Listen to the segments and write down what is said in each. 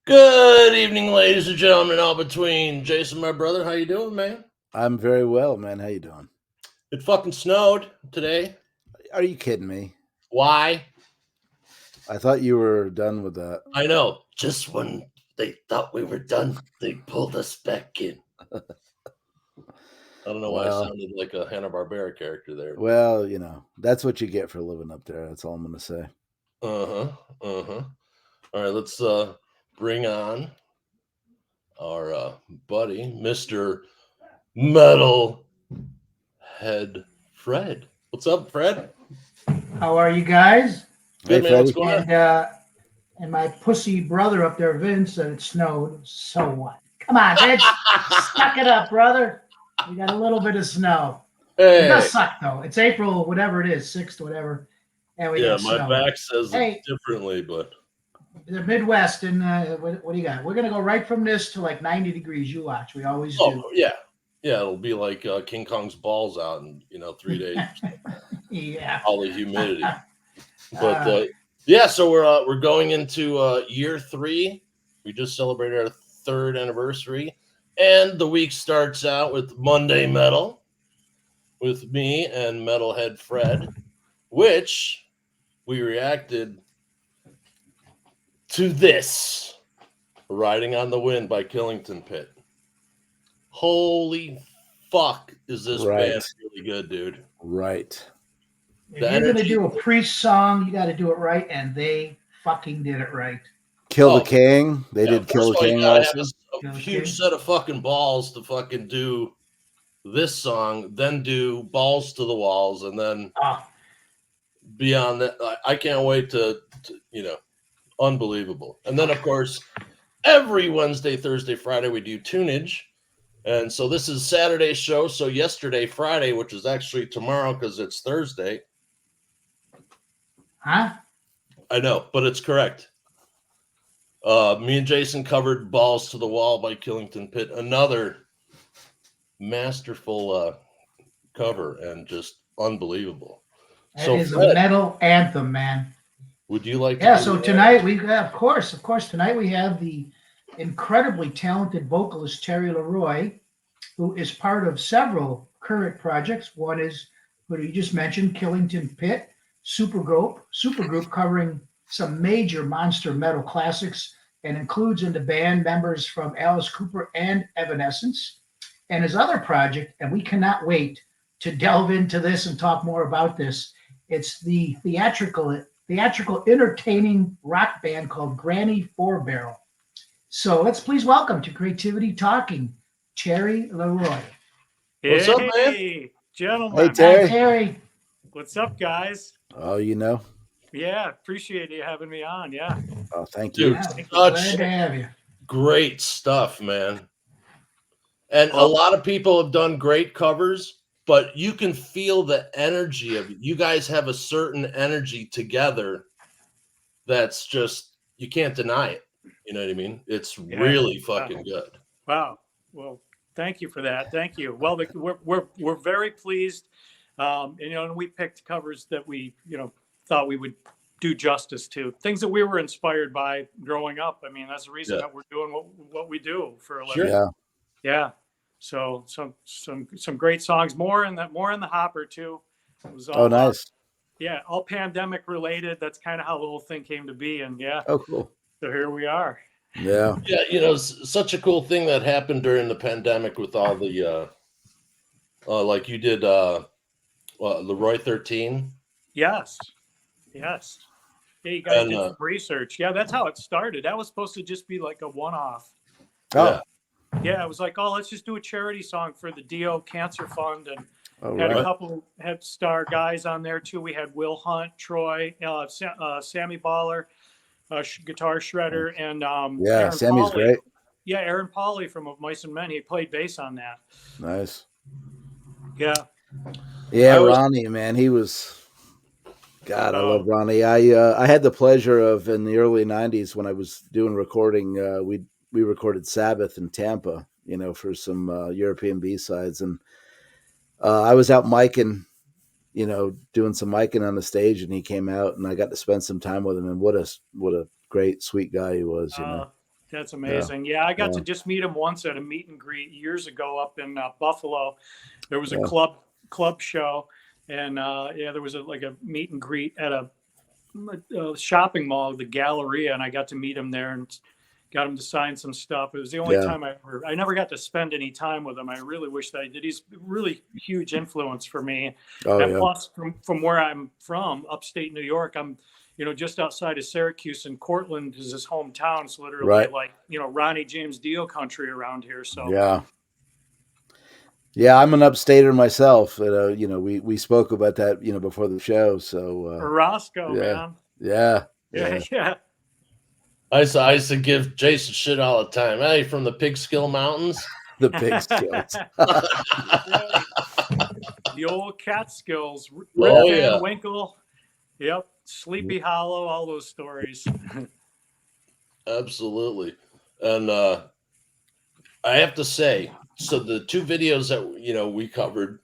Good evening, ladies and gentlemen, all between. Jason, my brother, how you doing, man? I'm very well, man. How you doing? It fucking snowed today. Are you kidding me? Why? I thought you were done with that. I know. Just when they thought we were done, they pulled us back in. I don't know why I sounded like a Hanna-Barbera character there. Well, that's what you get for living up there. That's all I'm going to say. All right, let's bring on our buddy, Mr. Metal Head Fred. What's up, Fred? How are you guys? Good, man. What's going on? And my pussy brother up there, Vince, said it snowed. So what? Come on, Vince. Suck it up, brother. We got a little bit of snow. Hey. It does suck, though. It's April, whatever it is, 6th, whatever. And we got my snow. back says it differently, but the Midwest, and what do you got? We're going to go right from this to like 90 degrees. You watch. We always do. Yeah. It'll be like King Kong's balls out in 3 days. Yeah. All the humidity. But so we're going into year 3. We just celebrated our 3rd anniversary, and the week starts out with Monday Metal with me and Metalhead Fred, which we reacted to this Riding on the Wind by Killington Pit. Holy fuck, is this band really good, dude? Right. If you're going to do a Priest song, you got to do it right, and they fucking did it right. Kill the King. They did Kill the King. You gotta have a huge set of fucking balls to fucking do this song, then do Balls to the Walls, and then beyond that, I can't wait to unbelievable. And then, of course, every Wednesday, Thursday, Friday, we do Tunage. And so this is Saturday's show. So yesterday, Friday, which is actually tomorrow because it's Thursday. Huh? I know, but it's correct. Me and Jason covered Balls to the Wall by Killington Pit. Another masterful cover and just unbelievable. That is a metal anthem, man. Would you like to? Yeah, so tonight we of course, tonight we have the incredibly talented vocalist Terry Leroi, who is part of several current projects. One is what you just mentioned, Killington Pit, supergroup covering some major monster metal classics, and includes in the band members from Alice Cooper and Evanescence. And his other project, and we cannot wait to delve into this and talk more about this. It's the theatrical entertaining rock band called Granny Four Barrel. So let's please welcome to Creativity Talking, Terry Leroi. What's up, man? Gentlemen. Hey, Terry. Hi, Terry. What's up, guys? Oh, Yeah, appreciate you having me on. Yeah. Oh, thank you. Dude, Glad to have you. Great stuff, man. And a lot of people have done great covers, but you can feel the energy of it. You guys have a certain energy together that's just, you can't deny it. You know what I mean? It's really fucking good. Wow. Well, thank you for that. Thank you. Well, we're very pleased. And we picked covers that we, thought we would do justice to, things that we were inspired by growing up. I mean, that's the reason that we're doing what we do for a living. Sure. Yeah. So some great songs, more in the hopper too. It was all, nice. All pandemic related. That's kind of how the whole thing came to be. And Oh, cool. So here we are. Yeah. Yeah, such a cool thing that happened during the pandemic with all the like you did Leroi 13. Yes. Yeah, you guys did some research. Yeah, that's how it started. That was supposed to just be like a one-off. Oh. Yeah, it was like, let's just do a charity song for the DO Cancer Fund, and a couple Head Star guys on there too. We had Will Hunt, Troy, Sammy Baller, guitar shredder, and Aaron Sammy's Pauly. Great. Yeah, Aaron Pauly from Of Mice and Men. He played bass on that. Nice. Yeah. Yeah, Ronnie, man, he was. God, I love Ronnie. I had the pleasure of, in the early '90s when I was doing recording, we recorded Sabbath in Tampa, for some European B-sides, and I was out miking, doing some miking on the stage, and he came out, and I got to spend some time with him, and what a great, sweet guy he was, That's amazing. Yeah, I got to just meet him once at a meet and greet years ago up in Buffalo. There was a club show, and there was a meet and greet at a shopping mall, the Galleria, and I got to meet him there and got him to sign some stuff. It was the only time I never got to spend any time with him. I really wish that I did. He's a really huge influence for me. Plus, from where I'm from, upstate New York, I'm just outside of Syracuse, and Cortland is his hometown. It's literally Ronnie James Dio country around here. So yeah, I'm an upstater myself. We spoke about that before the show. So Roscoe, man. Yeah. I used to give Jason shit all the time. Hey, from the Pigskill Mountains. The Pigskills. The old Catskills. Rip Van Winkle. Yep. Sleepy Hollow. All those stories. Absolutely. And I have to say, so the two videos that we covered,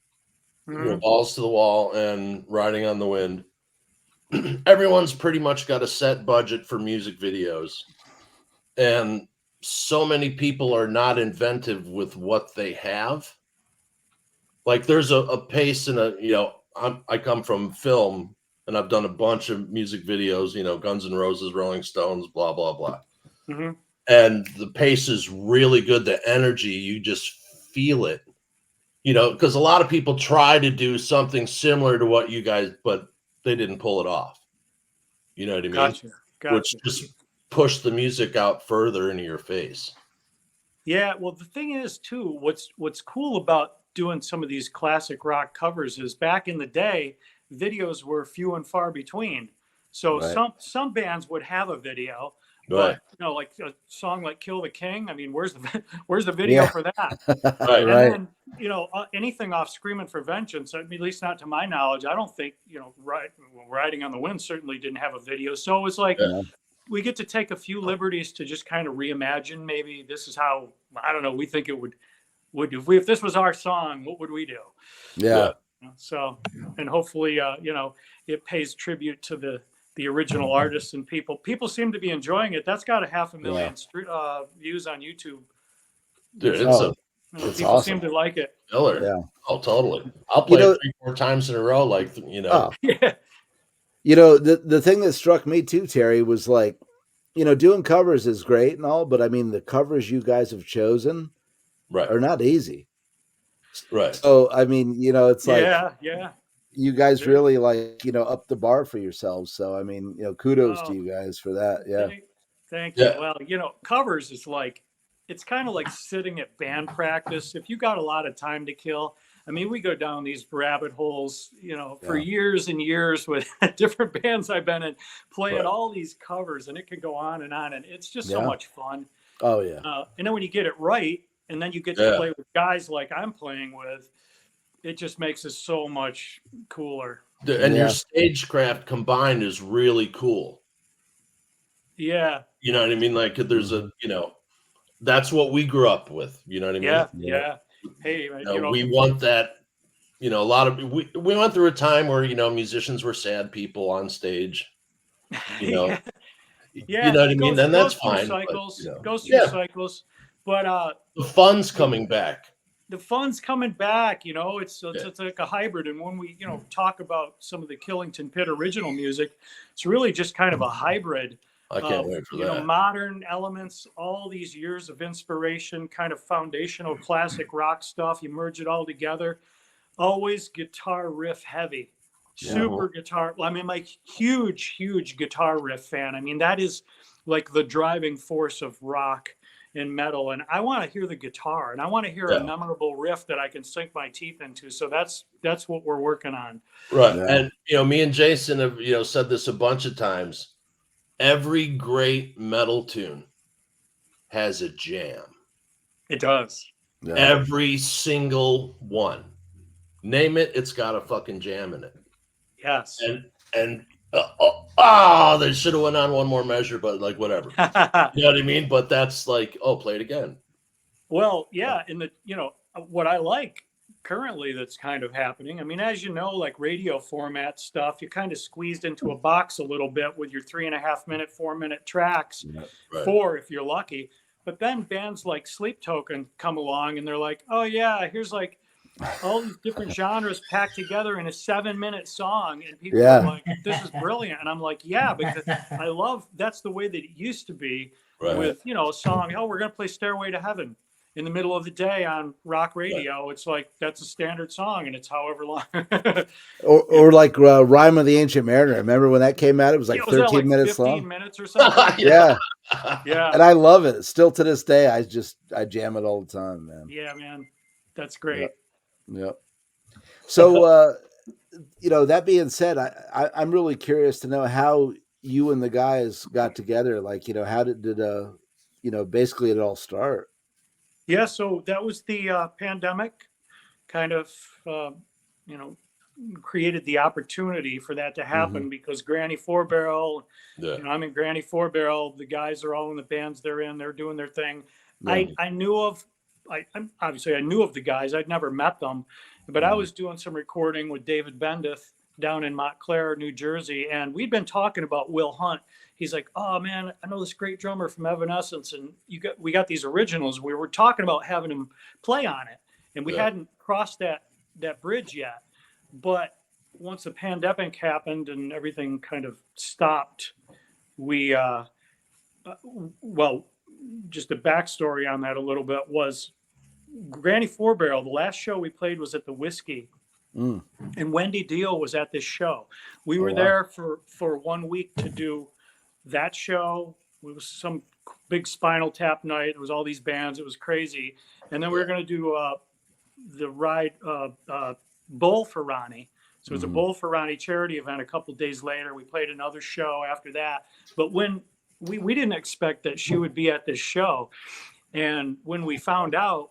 Balls to the Wall and Riding on the Wind, everyone's pretty much got a set budget for music videos, and so many people are not inventive with what they have. Like there's a pace and I come from film, and I've done a bunch of music videos, Guns N' Roses, Rolling Stones, blah blah blah. And the pace is really good. The energy, you just feel it, because a lot of people try to do something similar to what you guys, but they didn't pull it off. You know what I mean? Gotcha. Which just pushed the music out further into your face. Yeah. Well, the thing is too, what's cool about doing some of these classic rock covers is back in the day, videos were few and far between. So some bands would have a video, but like a song like "Kill the King." I mean, where's the video for that? And then anything off "Screaming for Vengeance," at least not to my knowledge, I don't think "Riding on the Wind" certainly didn't have a video. So it's like we get to take a few liberties to just kind of reimagine. Maybe this is how, I don't know, we think it would if this was our song, what would we do? Yeah. So, and hopefully, it pays tribute to the original artists, and people seem to be enjoying it. That's got 500,000 views on YouTube. Dude, it's people awesome. seem to like it. Killer. Yeah. Oh, totally. I'll play it 3-4 times in a row. Yeah. The thing that struck me too, Terry, was like, doing covers is great and all, but I mean, the covers you guys have chosen are not easy. Right. So, I mean, it's like, you guys really up the bar for yourselves. So, I mean, kudos to you guys for that. Yeah. Thank you. Yeah. Well, covers is like, it's kind of like sitting at band practice. If you got a lot of time to kill, I mean, we go down these rabbit holes, for years and years with different bands I've been in, playing all these covers, and it can go on, and it's just so much fun. Oh yeah. And then when you get it right, and then you get to play with guys like I'm playing with, it just makes it so much cooler. And your stagecraft combined is really cool. Yeah. You know what I mean? Like there's that's what we grew up with. You know what I mean? Yeah. Hey, we want that. A lot of we went through a time where musicians were sad people on stage. You know what I mean? And that's fine. Goes through cycles, but the fun's coming back. The fun's coming back. It's like a hybrid. And when we talk about some of the Killington Pit original music, it's really just kind of a hybrid. I can't wait for that. Modern elements, all these years of inspiration, kind of foundational classic rock stuff. You merge it all together. Always guitar riff heavy, super guitar. I mean, like huge guitar riff fan. I mean, that is like the driving force of rock and metal. And I want to hear the guitar, and I want to hear a memorable riff that I can sink my teeth into. So that's what we're working on. Right. Yeah. And, me and Jason have, said this a bunch of times. Every great metal tune has a jam. It does. Yeah. Every single one. Name it, it's got a fucking jam in it. Yes. And they should have went on one more measure, but like whatever. You know what I mean? But that's like, play it again. Well, yeah. And what I like currently that's kind of happening. I mean, as you know, like radio format stuff, you're kind of squeezed into a box a little bit with your 3.5 minute, 4 minute tracks, Right. 4 if you're lucky. But then bands like Sleep Token come along and they're like, oh yeah, here's like all these different genres packed together in a 7-minute song. And people are like, this is brilliant. And I'm like, yeah, because I love, that's the way that it used to be with, you know, a song, oh, we're going to play Stairway to Heaven in the middle of the day on rock radio. Right. It's like, that's a standard song and it's however long. or like Rhyme of the Ancient Mariner. Remember when that came out? It was like 13 minutes 15 long. minutes or something. Yeah. And I love it. Still to this day, I jam it all the time, man. Yeah, man. That's great. Yep. So, you know, that being said, I'm really curious to know how you and the guys got together. Like, you know, how did you know, basically it all start? Yeah, so that was the pandemic kind of, you know, created the opportunity for that to happen because Granny Four Barrel, you know, I'm in Granny Four Barrel. The guys are all in the bands they're in. They're doing their thing. Yeah. I knew of the guys. I'd never met them, but I was doing some recording with David Bendith down in Montclair, New Jersey, and we'd been talking about Will Hunt. He's like, oh man, I know this great drummer from Evanescence, and we got these originals. We were talking about having him play on it, and we hadn't crossed that bridge yet. But once the pandemic happened and everything kind of stopped, we well, just a backstory on that a little bit was Granny Four Barrel. The last show we played was at the Whiskey. And Wendy Deal was at this show. We were there for 1 week to do that show. It was some big Spinal Tap night. It was all these bands. It was crazy. And then we were going to do the ride Bull for Ronnie. So it was a Bull for Ronnie charity event. A couple of days later, we played another show after that. But when we didn't expect that she would be at this show. And when we found out,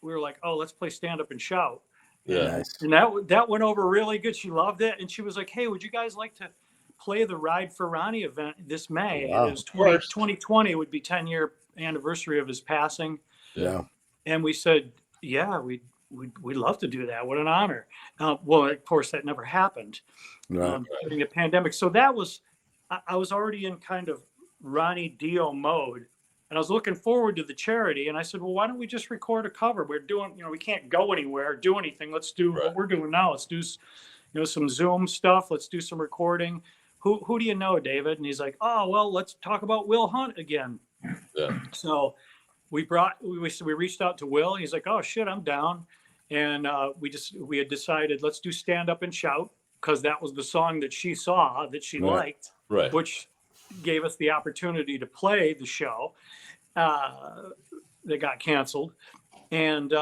we were like, oh, let's play Stand Up and Shout. Yeah. Nice. And that went over really good. She loved it. And she was like, hey, would you guys like to play the Ride for Ronnie event this May? Wow. It was 2020 would be 10-year anniversary of his passing. Yeah. And we said, yeah, we'd love to do that. What an honor. Well, of course, that never happened during the pandemic. So that was, I was already in kind of Ronnie Dio mode. And I was looking forward to the charity. And I said, well, why don't we just record a cover? We're doing, you know, we can't go anywhere, do anything. Let's do what we're doing now. Let's do, you know, some Zoom stuff. Let's do some recording. Who do you know, David? And he's like, oh, well, let's talk about Will Hunt again. Yeah. So we reached out to Will. And he's like, oh, shit, I'm down. And we had decided, let's do Stand Up and Shout, because that was the song that she saw that she liked, which gave us the opportunity to play the show that got canceled. And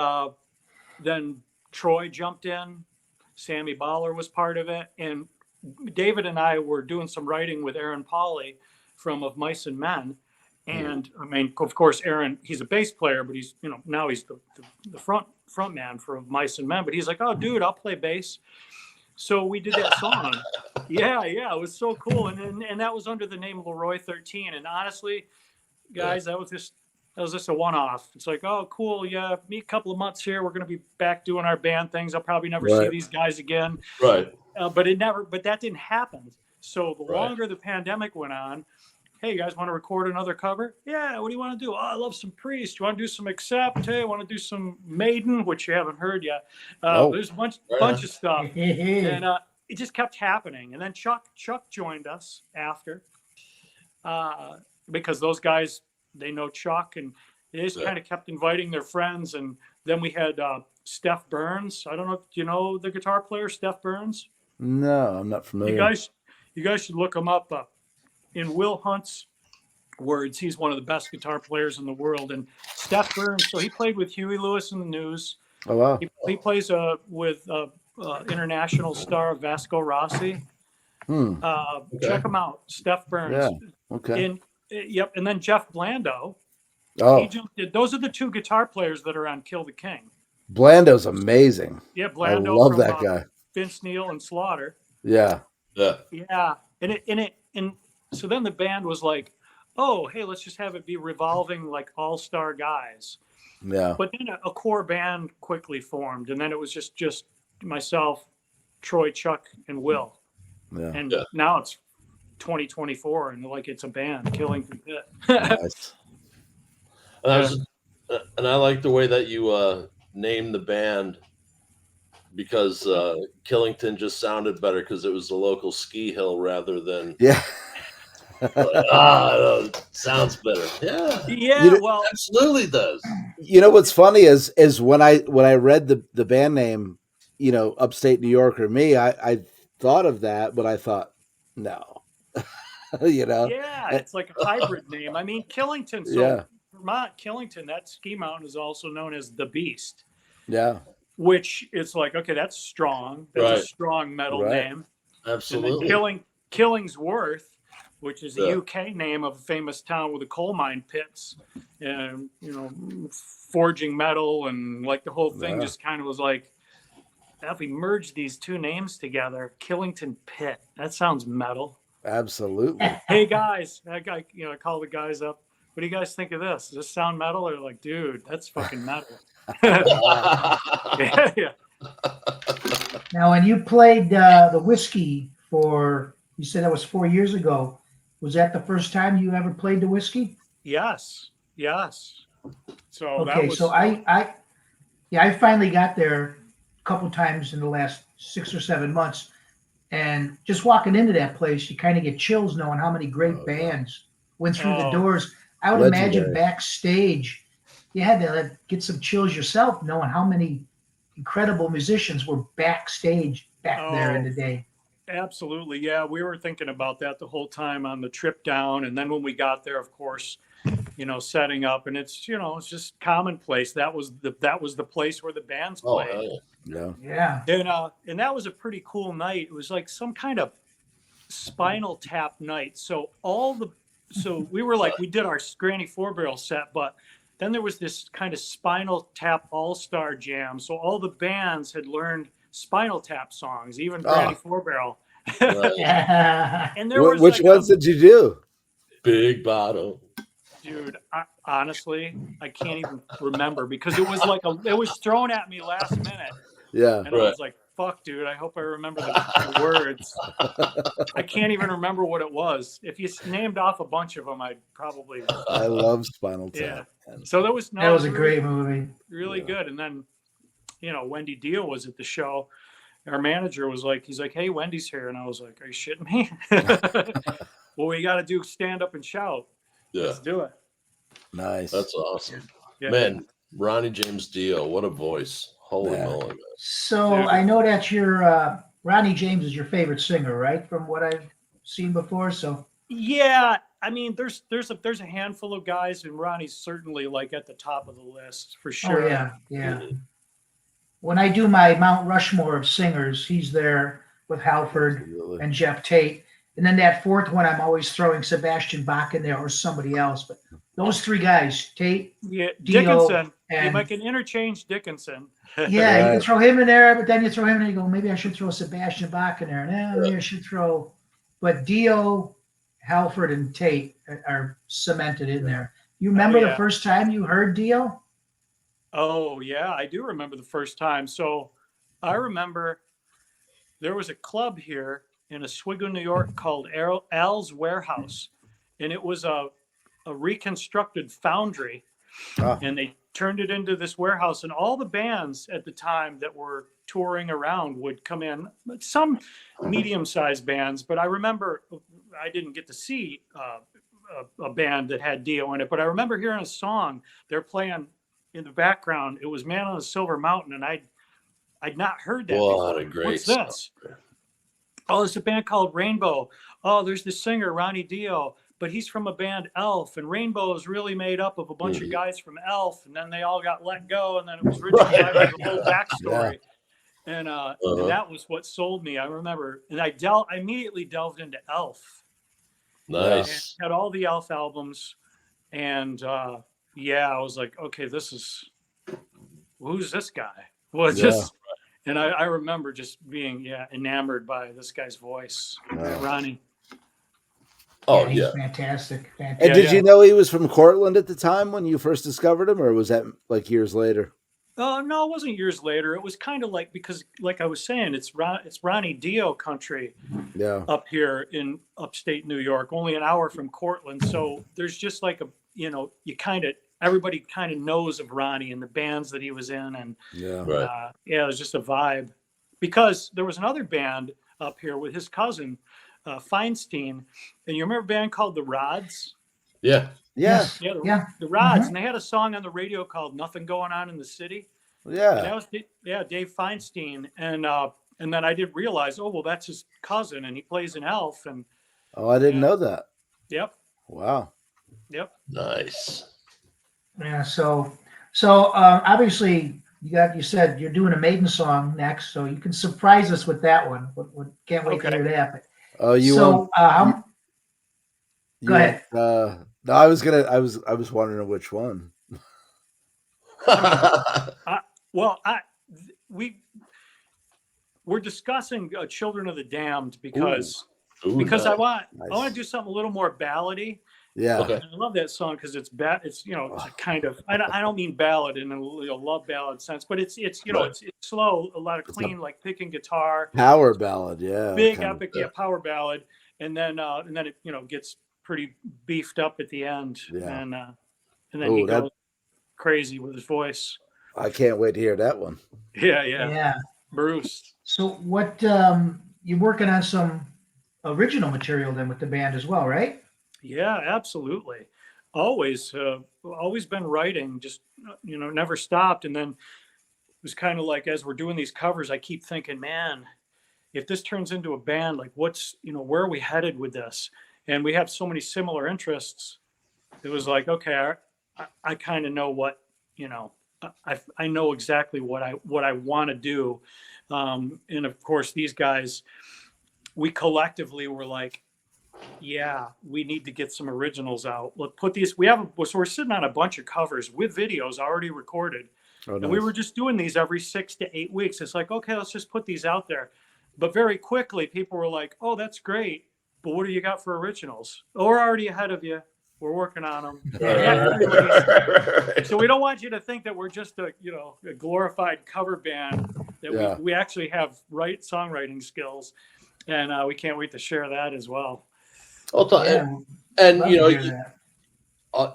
then Troy jumped in. Sammy Baller was part of it. And David and I were doing some writing with Aaron Pauley from Of Mice and Men. And I mean, of course, Aaron, he's a bass player, but he's, you know, now he's the front man for Of Mice and Men. But he's like, oh, dude, I'll play bass. So we did that song. Yeah, it was so cool. And that was under the name Leroi 13. And honestly, guys, that was just a one-off. It's like, oh, cool. Yeah, me a couple of months here. We're going to be back doing our band things. I'll probably never see these guys again. Right. But that didn't happen. So the longer the pandemic went on, hey, you guys want to record another cover? Yeah, what do you want to do? Oh, I love some Priest. You want to do some Accept? Hey, I want to do some Maiden, which you haven't heard yet. There's a bunch of stuff. And it just kept happening. And then Chuck joined us after because those guys, they know Chuck, and they just kind of kept inviting their friends. And then we had Steph Burns. I don't know if you know the guitar player, Steph Burns. No, I'm not familiar. You guys should look him up. In Will Hunt's words, he's one of the best guitar players in the world. And Steph Burns, so he played with Huey Lewis and the News. Oh, wow. He plays with international star Vasco Rossi. Check him out, Steph Burns. Yeah. Okay. And then Jeff Blando. Oh, those are the two guitar players that are on Kill the King. Blando's amazing. Yeah, Blando. I love that guy. Vince Neil and Slaughter. Yeah. Yeah. And so then the band was like, oh, hey, let's just have it be revolving like all-star guys. Yeah. But then a core band quickly formed, and then it was just myself, Troy, Chuck, and Will. Yeah. And now it's 2024, and like it's a band, Killington Pit. Nice. And I like the way that you named the band, because Killington just sounded better because it was the local ski hill rather than Yeah. sounds better. Yeah. Yeah, well, absolutely does. You know what's funny is when I read the band name, you know, Upstate New York or me, I thought of that, but I thought no. You know. Yeah, it's like a hybrid name. I mean, Killington. So Vermont, Killington, that ski mountain is also known as the Beast. Yeah. Which is like, okay, that's strong. That's a strong metal name. Absolutely. And then Killingsworth, which is the UK name of a famous town with the coal mine pits, and you know, forging metal, and like the whole thing just kind of was like, if we merge these two names together, Killington Pit, that sounds metal. Absolutely. Hey guys, that guy, you know, I call the guys up. What do you guys think of this? Does this sound metal? They're like, dude, that's fucking metal. Yeah. Now, when you played the Whiskey you said that was 4 years ago. Was that the first time you ever played the Whiskey? Yes. So okay, that was, so I finally got there a couple times in the last 6 or 7 months, and just walking into that place, you kind of get chills knowing how many great bands went through the doors. I would imagine backstage, you had to get some chills yourself knowing how many incredible musicians were backstage back there in the day. Absolutely. Yeah, we were thinking about that the whole time on the trip down. And then when we got there, of course, you know, setting up, and it's, you know, it's just commonplace. That was the place where the bands played. Yeah. And that was a pretty cool night. It was like some kind of Spinal Tap night. So we were like, we did our Granny Four Barrel set, but then there was this kind of Spinal Tap all-star jam. So all the bands had learned Spinal Tap songs, even Granny Four Barrel. And there was which ones did you do? Big Bottle. Dude, honestly, I can't even remember, because it was like it was thrown at me last minute. Yeah. And I was like, fuck, dude, I hope I remember the words. I can't even remember what it was. If you named off a bunch of them, I'd probably. I love Spinal Tap. Yeah. So that was a great movie. Really good. And then, you know, Wendy Deal was at the show. Our manager was like, he's like, hey, Wendy's here. And I was like, are you shitting me? Well, we got to do stand up and shout. Yeah. Let's do it. Nice. That's awesome. Yeah. Man, Ronnie James Dio, what a voice. Holy moly, man. So I know that your Ronnie James is your favorite singer, right? From what I've seen before. So yeah, I mean, there's a handful of guys, and Ronnie's certainly like at the top of the list for sure. Oh, yeah. When I do my Mount Rushmore of singers, he's there with Halford and Jeff Tate. And then that fourth one, I'm always throwing Sebastian Bach in there or somebody else. But those three guys, Tate, Dio, Dickinson. and you can interchange Dickinson. Yeah, you can throw him in there, but then you throw him in and you go, maybe I should throw Sebastian Bach in there. And maybe I should throw. But Dio, Halford, and Tate are cemented in there. You remember the first time you heard Dio? Oh, yeah, I do remember the first time. So I remember there was a club here in Oswego, New York called Al's Warehouse. And it was a reconstructed foundry. And they turned it into this warehouse. And all the bands at the time that were touring around would come in. Some medium-sized bands. But I remember I didn't get to see a band that had Dio in it. But I remember hearing a song they're playing in the background. It was Man on a Silver Mountain, and I'd not heard that before. What a great What's this? Oh, it's a band called Rainbow. Oh, there's the singer, Ronnie Dio, but he's from a band Elf, and Rainbow is really made up of a bunch of guys from Elf, and then they all got let go, and then it was Richard Wagner's whole backstory. Yeah. And that was what sold me. I remember, and I immediately delved into Elf. Nice. And had all the Elf albums, and I was like, okay, who's this guy? Well, just, and I remember just being enamored by this guy's voice, Ronnie. Oh, he's yeah. fantastic. And Fantastic. did you know he was from Cortland at the time when you first discovered him, or was that like years later? Oh, no, it wasn't years later. It was kind of like, because like I was saying, it's Ronnie Dio country Yeah. up here in upstate New York, only an hour from Cortland. So there's just like everybody kind of knows of Ronnie and the bands that he was in. And Yeah. Right. it was just a vibe, because there was another band up here with his cousin, Feinstein. And you remember a band called The Rods? Yeah. Yeah. Yeah, the Rods. And they had a song on the radio called Nothing Going On in the City. And Yeah. that was Dave Feinstein. And then I did realize, oh, well, that's his cousin, and he plays an elf. And Oh, I didn't know that. yep. Wow. Nice. Yeah. So obviously you said you're doing a Maiden song next, so you can surprise us with that one. Can't wait to hear that. But, Oh, you so want? Go ahead. No, I was wondering which one. We're discussing Children of the Damned because Ooh, I nice. want to do something a little more ballady. Yeah. Okay. And I love that song because it's it's a kind of, I don't mean ballad in a love ballad sense, but it's it's slow, a lot of clean, like picking guitar, Power ballad. Yeah. big kind of. epic power ballad, and then it gets pretty beefed up at the end. Yeah. And then he that- goes crazy with his voice. I can't wait to hear that one. Yeah. Bruce. So what you're working on some original material then with the band as well, right? Yeah, absolutely. Always been writing, just never stopped. And then it was kind of like, as we're doing these covers, I keep thinking, man, if this turns into a band, like where are we headed with this? And we have so many similar interests. It was like, okay, I kind of know what, I know exactly what I want to do. And of course, these guys, we collectively were like, yeah, we need to get some originals out. Let's put these. So we're sitting on a bunch of covers with videos already recorded. Oh, And we were just doing these every 6 to 8 weeks. It's like, okay, let's just put these out there. But very quickly, people were like, oh, that's great. But what do you got for originals? Oh, we're already ahead of you. We're working on them. So we don't want you to think that we're just a glorified cover band. That we actually have songwriting skills, and we can't wait to share that as well. And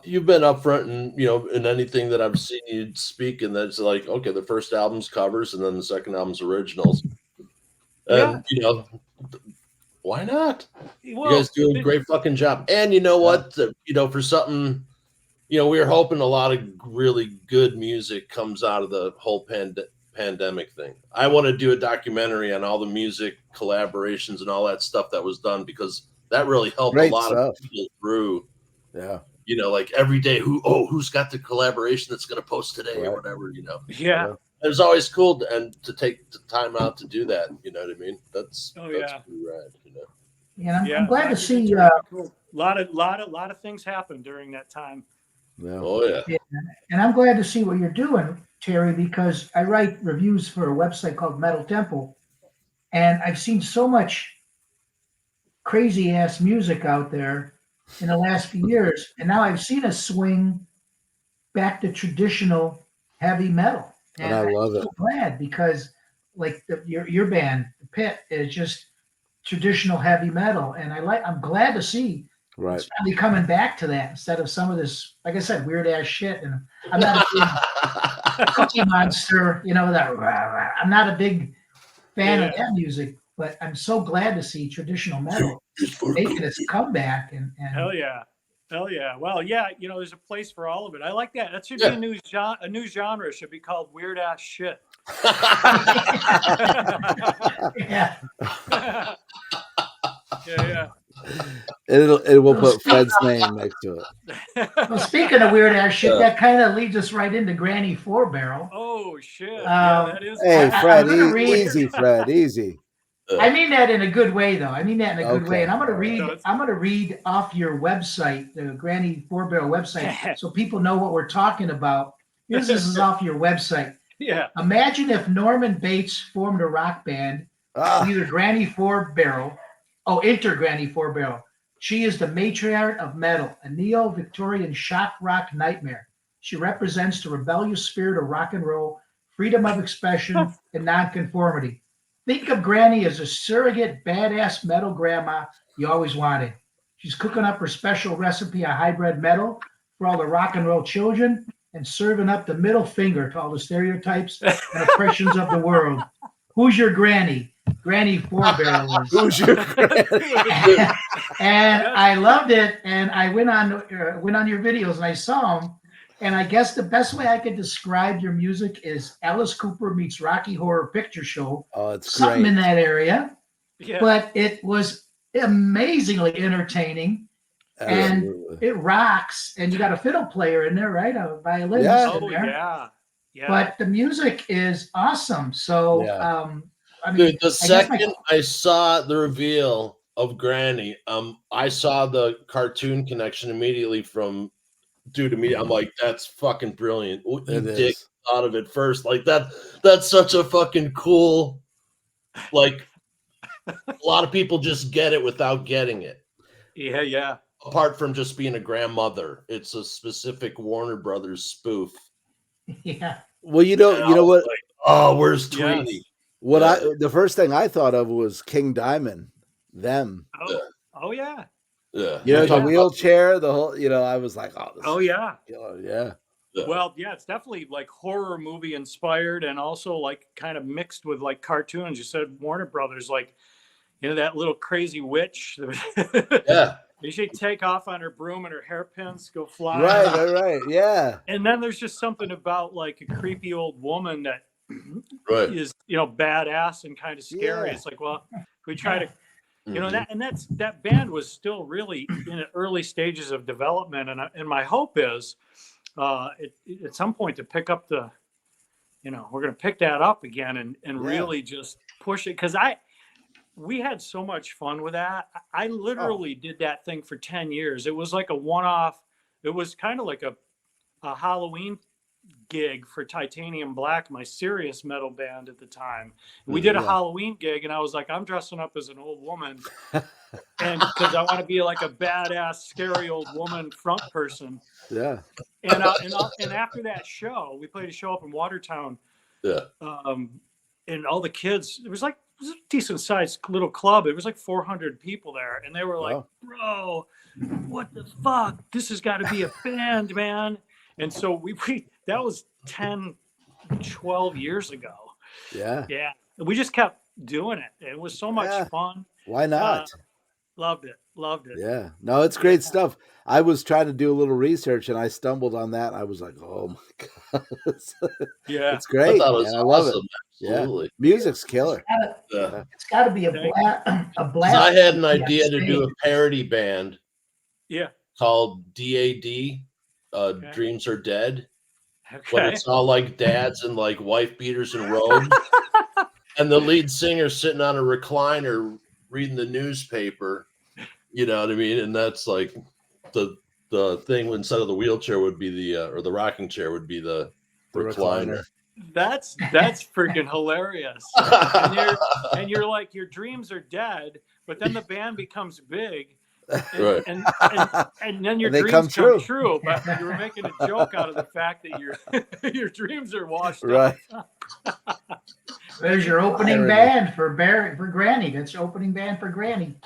you've been upfront and in anything that I've seen you speak, and that's like, okay, the first album's covers, and then the second album's originals. And why not? Well, you guys do a great fucking job. And you know what? For something, we were hoping a lot of really good music comes out of the whole pandemic thing. I want to do a documentary on all the music collaborations and all that stuff that was done, because that really helped a lot of people through. Yeah. Like every day, who's got the collaboration that's going to post today or whatever, Yeah. It was always cool to take the time out to do that. You know what I mean? That's pretty rad. I'm glad to see. A lot of things happened during that time. Yeah. Oh yeah. And I'm glad to see what you're doing, Terry, because I write reviews for a website called Metal Temple, and I've seen so much crazy ass music out there in the last few years, and now I've seen a swing back to traditional heavy metal. And I love it. I'm so glad, because like your band, The Pit, is just traditional heavy metal, and I'm glad to see it's finally coming back to that instead of some of this, like I said, weird ass shit. And I'm not a big Cookie Monster, that I'm not a big fan of that music, but I'm so glad to see traditional metal making its comeback. And Hell yeah. Well, there's a place for all of it. I like that. That should be a new genre. It should be called weird ass shit. Yeah. Yeah. It will put Fred's name next to it. Well, speaking of weird ass shit, that kind of leads us right into Granny 4-Barrel. Oh shit! That is. Hey, Fred, easy, Fred, easy. I mean that in a good way, though. I mean that in a good way, and I'm going to read off your website, the Granny 4-Barrel website, so people know what we're talking about. This is off your website. Yeah. Imagine if Norman Bates formed a rock band, either Granny 4-Barrel, enter Granny 4-Barrel, She is the matriarch of metal, a neo-Victorian shock rock nightmare. She represents the rebellious spirit of rock and roll, freedom of expression, and nonconformity. Think of Granny as a surrogate badass metal grandma you always wanted. She's cooking up her special recipe of hybrid metal for all the rock and roll children and serving up the middle finger to all the stereotypes and oppressions of the world. Who's your granny? Granny Four Barrel. Who's your granny? And I loved it. And I went on your videos and I saw them. And I guess the best way I could describe your music is Alice Cooper meets Rocky Horror Picture Show. Oh, it's something great. in that area. Yeah. But it was amazingly entertaining. And it rocks. And you got a fiddle player in there, right? A violinist Yeah. in there. Yeah. Yeah. But the music is awesome. So, Yeah. I mean, Dude, the second I saw the reveal of Granny, I saw the cartoon connection immediately from due to me. I'm like, that's fucking brilliant. You dick thought of it first. Like that's such a fucking cool, like a lot of people just get it without getting it. Yeah, yeah. Apart from just being a grandmother, it's a specific Warner Brothers spoof. yeah. Well, you know what? Like, oh, where's Tweety? Yes. The first thing I thought of was King Diamond, them. Oh yeah. Yeah. You know, the Talking about- wheelchair, the whole, I was like, oh, this is Yeah. killer. Yeah. Yeah. Well, yeah, it's definitely like horror movie inspired and also like kind of mixed with like cartoons. You said Warner Brothers, like, that little crazy witch. Yeah. She'd take off on her broom and her hairpins go flying. Right. Yeah. And then there's just something about like a creepy old woman that Right. is, badass and kind of scary. Yeah. It's like, well, we try to, that band was still really in the early stages of development. And my hope is at some point to pick up we're going to pick that up again and really just push it. Cause we had so much fun with that. I literally did that thing for 10 years. It was like a one-off. It was kind of like a Halloween gig for Titanium Black, my serious metal band at the time. We did a Halloween gig and I was like, I'm dressing up as an old woman. And because I want to be like a badass, scary old woman front person. Yeah. And after that show, we played a show up in Watertown. Yeah. And all the kids, it was a decent sized little club. It was like 400 people there. And they were like, bro, what the fuck? This has got to be a band, man. And so we that was 10, 12 years ago. Yeah. Yeah. We just kept doing it. It was so much fun. Why not? Loved it. Yeah. No, it's great stuff. I was trying to do a little research and I stumbled on that. I was like, oh my God. Yeah. It's great. I love it. Absolutely. Yeah. Music's killer. It's got to be a blast. I had an idea to do a parody band. Yeah. Called DAD. Dreams Are Dead. Okay. But it's all like dads and like wife beaters and robes. And the lead singer sitting on a recliner reading the newspaper. You know what I mean? And that's like the thing instead of the wheelchair would be the rocking chair would be the recliner. That's freaking hilarious. And you're like, your dreams are dead, but then the band becomes big. And then your dreams come true, but you were making a joke out of the fact that your dreams are washed right. up. There's your opening band for Granny. That's your opening band for Granny.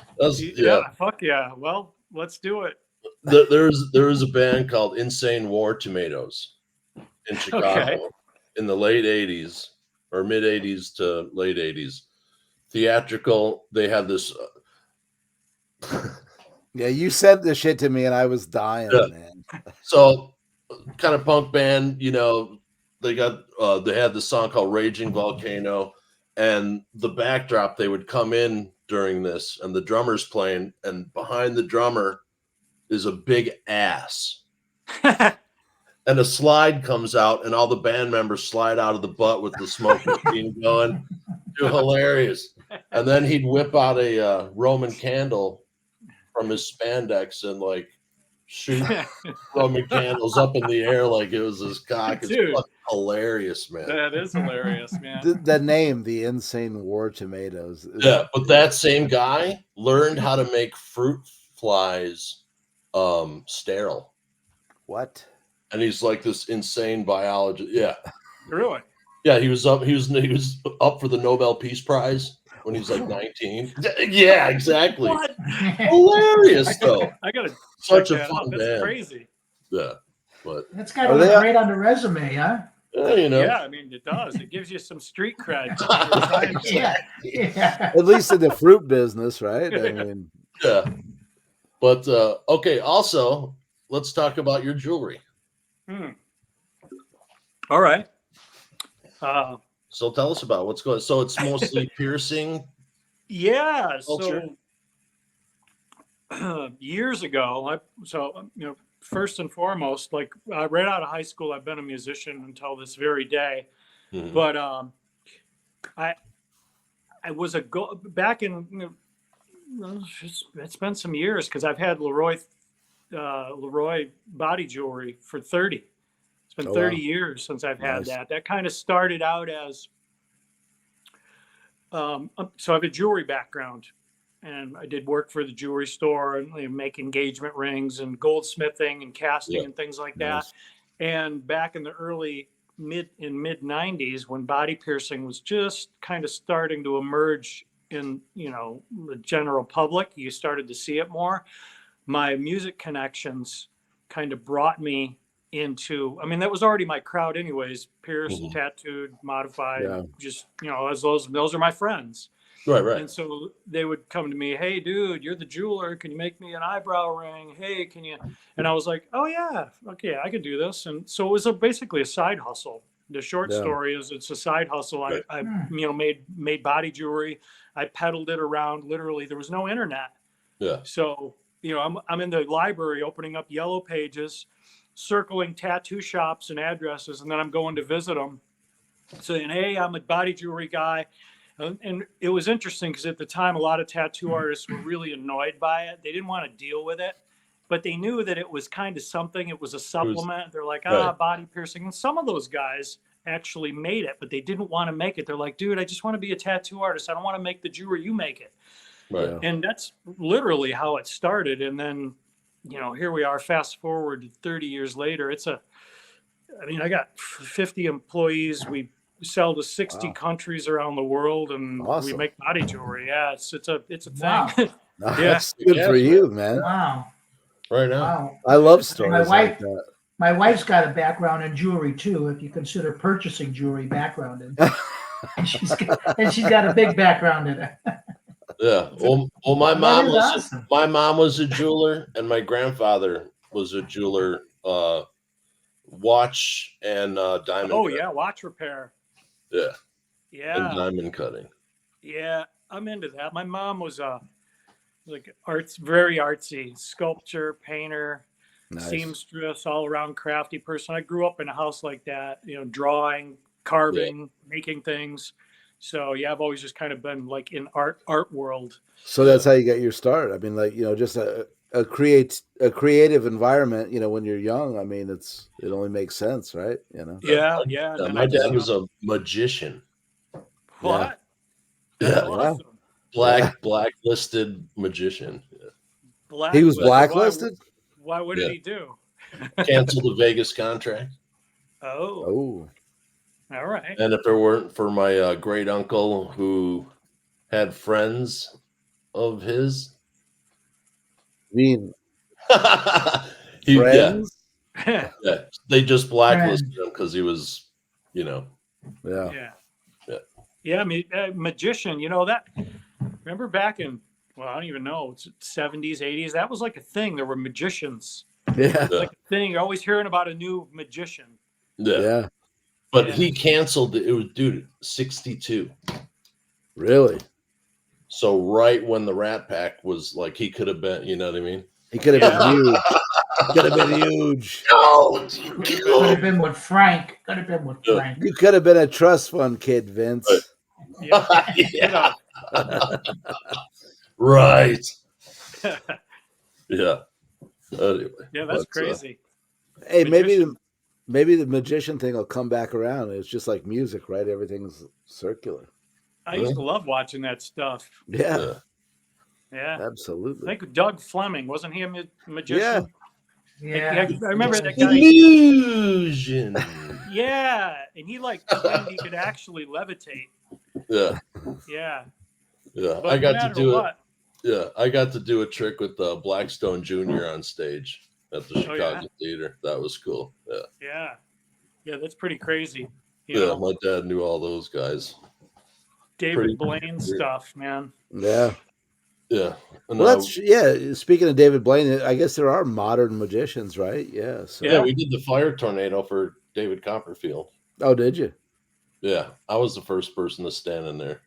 Fuck yeah. Well, let's do it. There was a band called Insane War Tomatoes in Chicago in the late 80s or mid 80s to late 80s. Theatrical. They had this. Yeah, you sent this shit to me and I was dying, man. So, kind of punk band, they had this song called Raging Volcano, and the backdrop, they would come in during this, and the drummer's playing, and behind the drummer is a big ass. And a slide comes out, and all the band members slide out of the butt with the smoke machine going. Dude, hilarious. And then he'd whip out a Roman candle from his spandex and like shoot Roman candles up in the air like it was his cock. It's fucking hilarious, man. That is hilarious, man. The name, the Insane War Tomatoes. Yeah, but that same guy learned how to make fruit flies sterile. What? And he's like this insane biologist. Yeah. Really? Yeah, he was up for the Nobel Peace Prize when he was like 19. Yeah, exactly. What? Hilarious though. I gotta Such check a that fun out. That's band. crazy. Yeah. But That's got to look great on the resume, huh? you know. Yeah, I mean it does. It gives you some street cred. Yeah. At least in the fruit business, right? I mean, Yeah. But okay, also let's talk about your jewelry. All right. So tell us about what's going on. So it's mostly piercing. Yeah. Culture. So years ago, first and foremost, like right out of high school, I've been a musician until this very day. Mhm. But I was back in. It's been some years because I've had Leroi body jewelry for 30. It's been 30 years since I've had that. That kind of started out as so I have a jewelry background, and I did work for the jewelry store and make engagement rings and goldsmithing and casting and things like that. And back in the mid 90s, when body piercing was just kind of starting to emerge in the general public, you started to see it more. My music connections kind of brought me into, I mean, that was already my crowd anyways, pierced, tattooed, modified, just, as those are my friends. Right. And so they would come to me, hey dude, you're the jeweler, can you make me an eyebrow ring? Hey, can you? And I was like, oh yeah, okay, I can do this. And so it was basically a side hustle. The short story is it's a side hustle. I made body jewelry. I peddled it around. Literally, there was no internet. Yeah. So, I'm in the library opening up yellow pages, circling tattoo shops and addresses, and then I'm going to visit them, saying, hey, I'm a body jewelry guy. And it was interesting because at the time, a lot of tattoo artists were really annoyed by it. They didn't want to deal with it, but they knew that it was kind of something. It was a supplement. They're like, body piercing. And some of those guys actually made it, but they didn't want to make it. They're like, dude, I just want to be a tattoo artist. I don't want to make the jewelry, you make it. Right. And that's literally how it started. And then, here we are, fast forward 30 years later. I got 50 employees. We sell to 60 countries around the world, and we make body jewelry. Yeah, it's a thing. That's good for you, man. Wow. Right now. Wow. I love stories like that. My wife's got a background in jewelry too, if you consider purchasing jewelry background in. And she's got a big background in it. Yeah. Well, my mom was awesome. My mom was a jeweler, and my grandfather was a jeweler. Watch and diamond. Oh cutting. yeah, watch repair. Yeah. Yeah. And diamond cutting. Yeah, I'm into that. My mom was very artsy, sculpture, painter, seamstress, all around crafty person. I grew up in a house like that, drawing, carving, making things. So yeah, I've always just kind of been like in art world. So that's how you get your start. I mean, just a creative environment, when you're young. I mean, it only makes sense, right? Yeah. My dad was a magician. What? Yeah. That's awesome. Blacklisted magician. Yeah. He was blacklisted? Why? What did he do? Canceled the Vegas contract. Oh. All right. And if it weren't for my great uncle who had friends of his, friends? they just blacklisted him because he was, Yeah. I mean, magician. Remember back in, I don't even know, it's 70s, 80s. That was like a thing. There were magicians. Yeah. Like a thing. You're always hearing about a new magician. Yeah. But he canceled it. It was 62. Really? So right when the Rat Pack was like, he could have been, you know what I mean? He could have been huge. Could have been huge. No, could have been with Frank. You could have been a trust fund kid, Vince. Yeah. Right. Yeah. Anyway, yeah, that's crazy. Hey, maybe the magician thing will come back around. It's just like music, right? Everything's circular. I used to love watching that stuff. Yeah. Yeah. I Absolutely. think Doug Fleming, wasn't he a magician? Yeah. I remember that guy. Illusion. Yeah, and he like claimed he could actually levitate. Yeah. Yeah. Yeah. But I no got to matter do it. what, Yeah. I got to do a trick with Blackstone Jr. on stage at the Oh, Chicago yeah? Theater. That was cool. Yeah. Yeah. Yeah, that's pretty crazy. You Yeah. know, My dad knew all those guys. David Blaine stuff, man. Yeah. Yeah. And, Well, speaking of David Blaine, I guess there are modern magicians, right? Yeah. So. yeah, we did the fire tornado for David Copperfield. Oh, did you? Yeah, I was the first person to stand in there.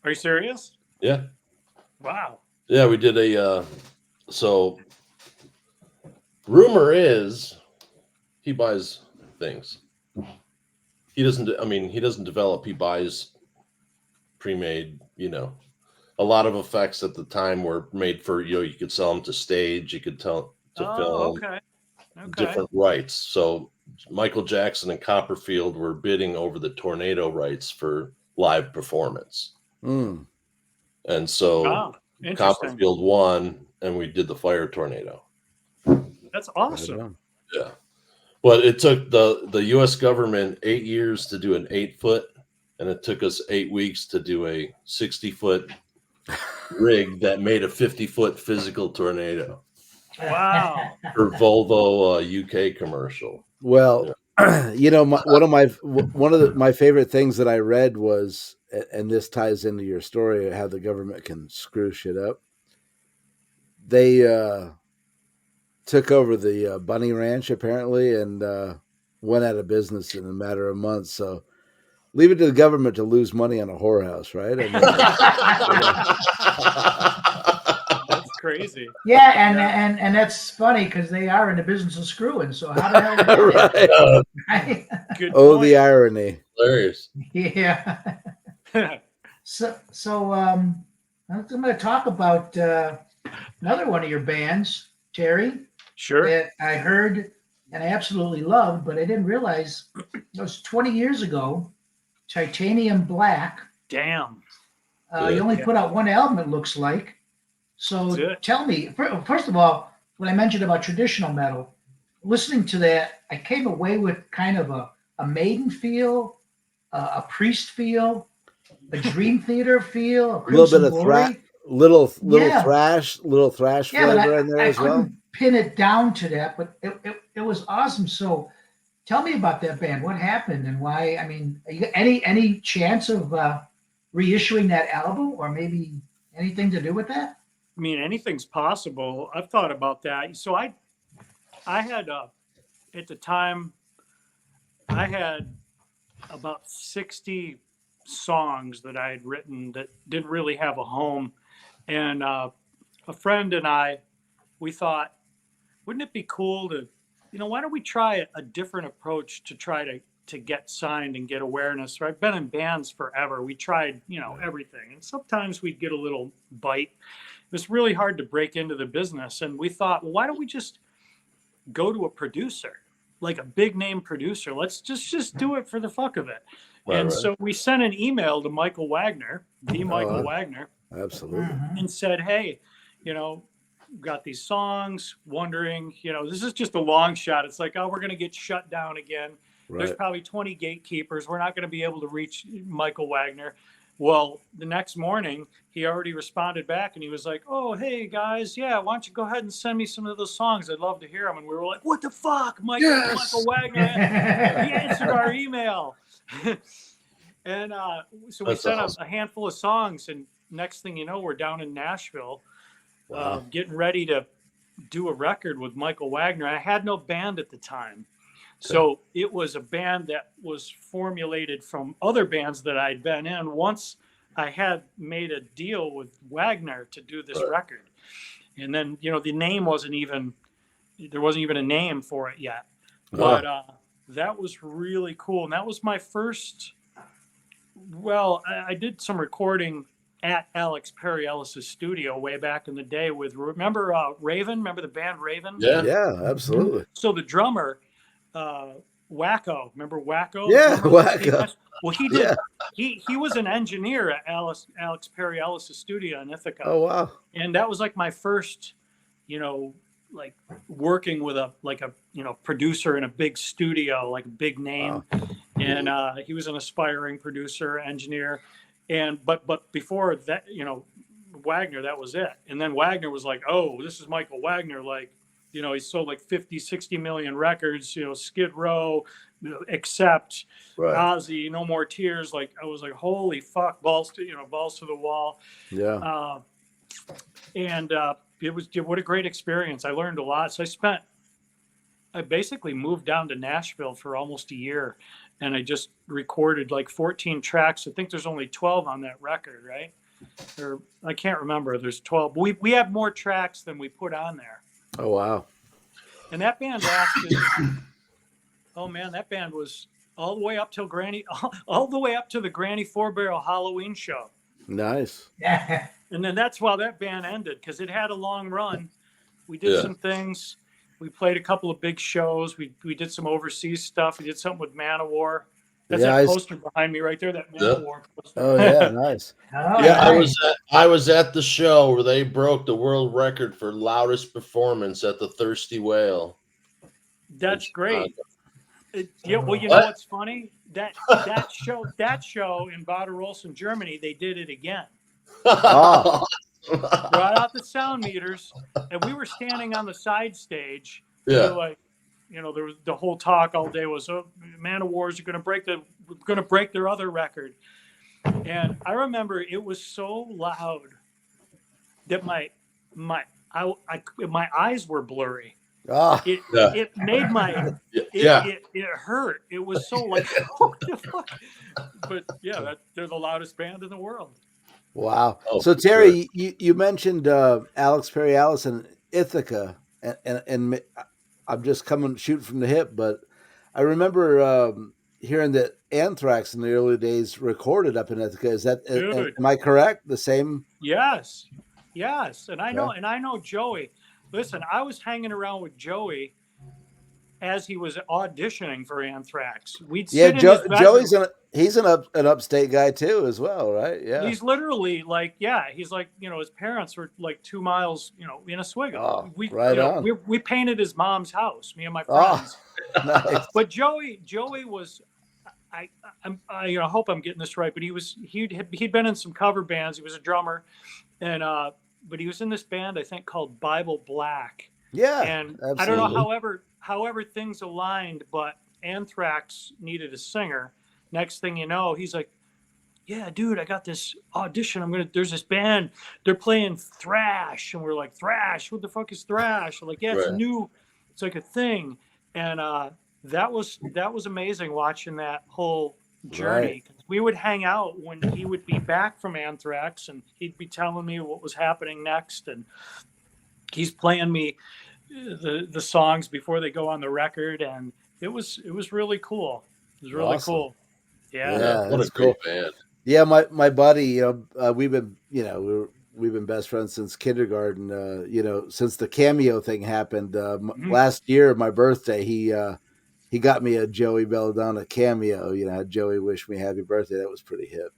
Are you serious? Yeah. Wow. Yeah, we did a. So, rumor is, he buys things. He doesn't. I mean, he doesn't develop. He buys pre-made. A lot of effects at the time were made for. You could sell them to stage. You could tell to film. Okay. Different rights. So Michael Jackson and Copperfield were bidding over the tornado rights for live performance. Mm. And so Copperfield won, and we did the fire tornado. That's awesome. Yeah. But it took the U.S. government 8 years to do an 8-foot, and it took us 8 weeks to do a 60-foot rig that made a 50-foot physical tornado. Wow. For Volvo UK commercial. Well, yeah. One of my favorite things that I read was, and this ties into your story of how the government can screw shit up. They took over the Bunny Ranch apparently and went out of business in a matter of months. So leave it to the government to lose money on a whorehouse, right? I mean, that's crazy. Yeah, and that's funny because they are in the business of screwing. So how the hell? Right. Good oh, point. the irony. Hilarious. Yeah. So I'm going to talk about another one of your bands, Terry. Sure. That I heard and I absolutely loved, but I didn't realize it was 20 years ago. Titanium Black. Damn. You only put out one album, it looks like. So tell me, first of all, when I mentioned about traditional metal, listening to that, I came away with kind of a Maiden feel, a Priest feel, a Dream Theater feel, a little bit of little thrash flavor in there as well. I couldn't pin it down to that, but it was awesome. So tell me about that band. What happened and why? I mean, any chance of reissuing that album or maybe anything to do with that? I mean, anything's possible. I've thought about that. So I had at the time, I had about 60 songs that I had written that didn't really have a home. And a friend and I, we thought, wouldn't it be cool to, why don't we try a different approach to try to get signed and get awareness? So I've been in bands forever. We tried, everything. And sometimes we'd get a little bite. It was really hard to break into the business. And we thought, well, why don't we just go to a producer, like a big name producer? Let's just do it for the fuck of it. Right. So we sent an email to Michael Wagner, Michael Wagner. Absolutely. And said, hey, got these songs, wondering, this is just a long shot. It's like, oh, we're going to get shut down again. Right. There's probably 20 gatekeepers. We're not going to be able to reach Michael Wagner. Well, the next morning, he already responded back and he was like, oh, hey, guys, why don't you go ahead and send me some of those songs? I'd love to hear them. And we were like, what the fuck, Michael Wagner? He answered our email. And so we sent a handful of songs. And next thing you know, we're down in Nashville getting ready to do a record with Michael Wagner. I had no band at the time. So it was a band that was formulated from other bands that I'd been in. Once I had made a deal with Wagner to do this record. And then, the name there wasn't even a name for it yet. But that was really cool. And that was my first, I did some recording at Alex Perry Ellis's studio way back in the day with, remember Raven? Remember the band Raven? Yeah, absolutely. So the drummer, Wacko. Remember Wacko? Yeah, Remember Wacko. Well, he did. Yeah. He was an engineer at Alex Perry Ellis' studio in Ithaca. Oh wow. And that was like my first, like working with a producer in a big studio, like a big name. Wow. And he was an aspiring producer, engineer. And but before that, Wagner, that was it. And then Wagner was like, oh, this is Michael Wagner. Like, he sold like 50, 60 million records, Skid Row, Accept, Right. Ozzy, No More Tears. Like, I was like, holy fuck, balls to the wall. Yeah. And it was, what a great experience. I learned a lot. So I basically moved down to Nashville for almost a year, and I just recorded like 14 tracks. I think there's only 12 on that record, right? Or I can't remember. There's 12. We have more tracks than we put on there. Oh wow. And that band lasted. Oh man, that band was all the way up till all the way up to the Granny 4-Barrel Halloween show. Nice. Yeah. And then that's why that band ended, because it had a long run. We did some things. We played a couple of big shows. We did some overseas stuff. We did something with Man-O-War. That's that poster behind me right there. That Man-O-War poster. Oh yeah, nice. Oh, Yeah, nice. I was at the show where they broke the world record for loudest performance at the Thirsty Whale. That's great. Yeah, well, you know what's funny? That show in Bad Arolsen, Germany, they did it again. Oh. Brought out the sound meters, and we were standing on the side stage. Yeah. Like, there was the whole talk all day was, oh, Man-O-Wars are going to break their other record. And I remember it was so loud that my eyes were blurry. Oh. It made it hurt. It was so like, what the fuck? But yeah, they're the loudest band in the world. Wow. Oh, So Terry, you mentioned Alex Perry Ellis in Ithaca, and I'm just shooting from the hip, but I remember hearing that Anthrax in the early days recorded up in Ithaca. Is that am I correct? The same? Yes. And I know Joey. Listen, I was hanging around with Joey as he was auditioning for Anthrax. Joey's he's an upstate guy too, as well, right? Yeah. He's literally like, he's like, his parents were like 2 miles, in Oswego. Oh, we painted his mom's house, me and my friends. Oh, nice. But Joey was, I hope I'm getting this right, but he'd been in some cover bands. He was a drummer, and but he was in this band I think called Bible Black. Yeah, and absolutely. I don't know however things aligned, but Anthrax needed a singer. Next thing you know, he's like, yeah, dude, I got this audition. There's this band, they're playing thrash. And we're like, thrash? What the fuck is thrash? I'm like, yeah, it's new. It's like a thing. And that was amazing watching that whole journey. Right. We would hang out when he would be back from Anthrax, and he'd be telling me what was happening next. And he's playing me the songs before they go on the record. And it was really cool. It was really cool. Yeah, what a great band. Yeah, my buddy, we've been best friends since kindergarten. Since the Cameo thing happened last year, my birthday, he got me a Joey Belladonna Cameo. Had Joey wish me happy birthday. That was pretty hip.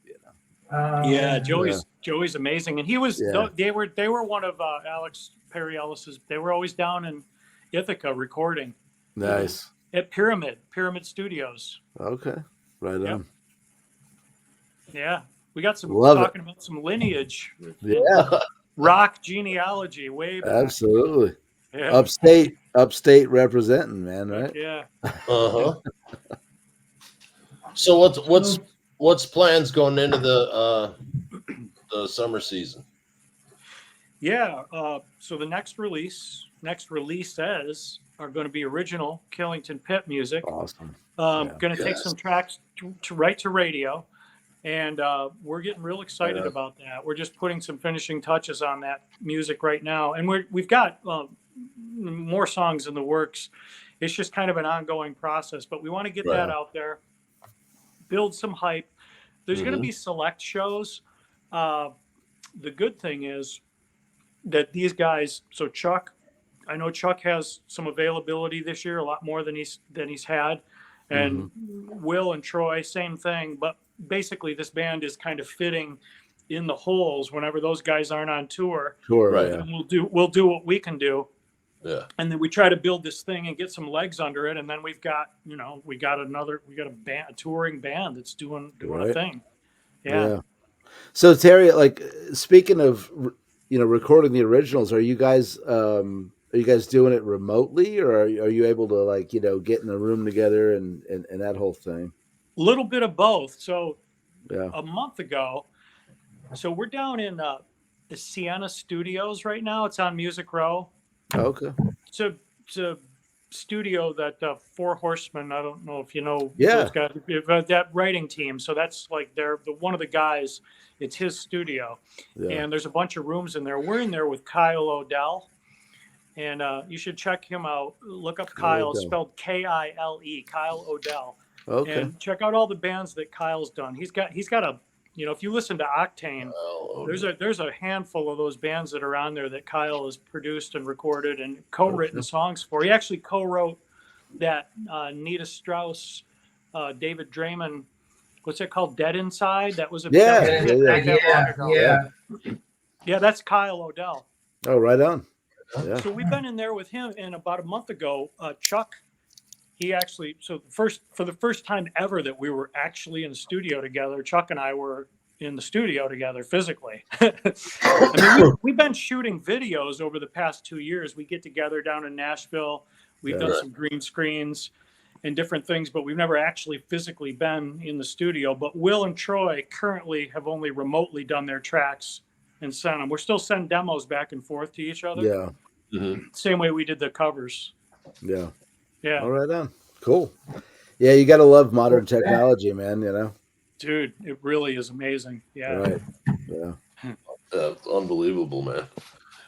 Joey's amazing, and he was. They were one of Alex Perry Ellis's. They were always down in Ithaca recording. Nice. At Pyramid Studios. Okay. Right on. Yeah, we got some about some lineage. Yeah, rock genealogy way back. Absolutely. Yeah. Upstate representing, man. Right? Yeah. So what's plans going into the summer season? Yeah. So the next releases are going to be original Killington Pit music. Awesome. Going to take some tracks to write to radio, and we're getting real excited about that. We're just putting some finishing touches on that music right now, and we've got more songs in the works. It's just kind of an ongoing process, but we want to get that out there, build some hype. There's going to be select shows. The good thing is that these guys, so Chuck, I know Chuck has some availability this year, a lot more than he's had. And Will and Troy, same thing. But basically, this band is kind of fitting in the holes whenever those guys aren't on tour. Sure, Right. Yeah. And we'll do what we can do. Yeah. And then we try to build this thing and get some legs under it. And then we got a touring band that's doing Right. a thing. Yeah. So Terry, like speaking of, recording the originals, are you guys doing it remotely, or are you able to like, get in a room together and that whole thing? A little bit of both. So Yeah. a month ago, so we're down in the Sienna Studios right now. It's on Music Row. Okay. It's a studio that Four Horsemen, I don't know if you know Yeah. those guys, that writing team. So that's like they're one of the guys, it's his studio. Yeah. And there's a bunch of rooms in there. We're in there with Kyle Odell. And you should check him out. Look up Kyle, Odell. spelled Kile, Kyle Odell. Okay. And check out all the bands that Kyle's done. He's got a, if you listen to Octane, there's a handful of those bands that are on there that Kyle has produced and recorded and co-written songs for. He actually co-wrote that Nita Strauss, David Draymond, what's it called, Dead Inside? That was a yeah, that's Kyle Odell. Oh, right on. Yeah. So we've been in there with him, and about a month ago, Chuck, he actually, for the first time ever that we were actually in the studio together, Chuck and I were in the studio together physically. I mean, we've been shooting videos over the past 2 years. We get together down in Nashville. We've done some green screens and different things, but we've never actually physically been in the studio. But Will and Troy currently have only remotely done their tracks and sent them. We're still sending demos back and forth to each other. Yeah. Same way we did the covers. Yeah. Yeah. All right on. Cool. Yeah, you got to love modern technology, man, Dude, it really is amazing. Yeah. Right. Yeah. It's unbelievable, man.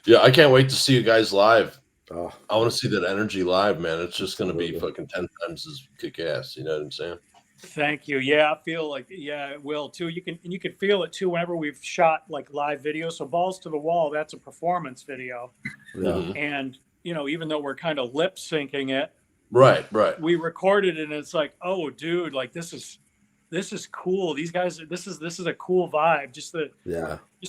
Yeah, I can't wait to see you guys live. Oh, I want to see that energy live, man. It's just going to be fucking 10 times as kick ass. You know what I'm saying? Thank you. Yeah, I feel like it will too. You can feel it too whenever we've shot like live video. So Balls to the Wall, that's a performance video. yeah. And even though we're kind of lip syncing it, Right. we recorded it and it's like, oh dude, like this is cool. These guys, this is a cool vibe. Just the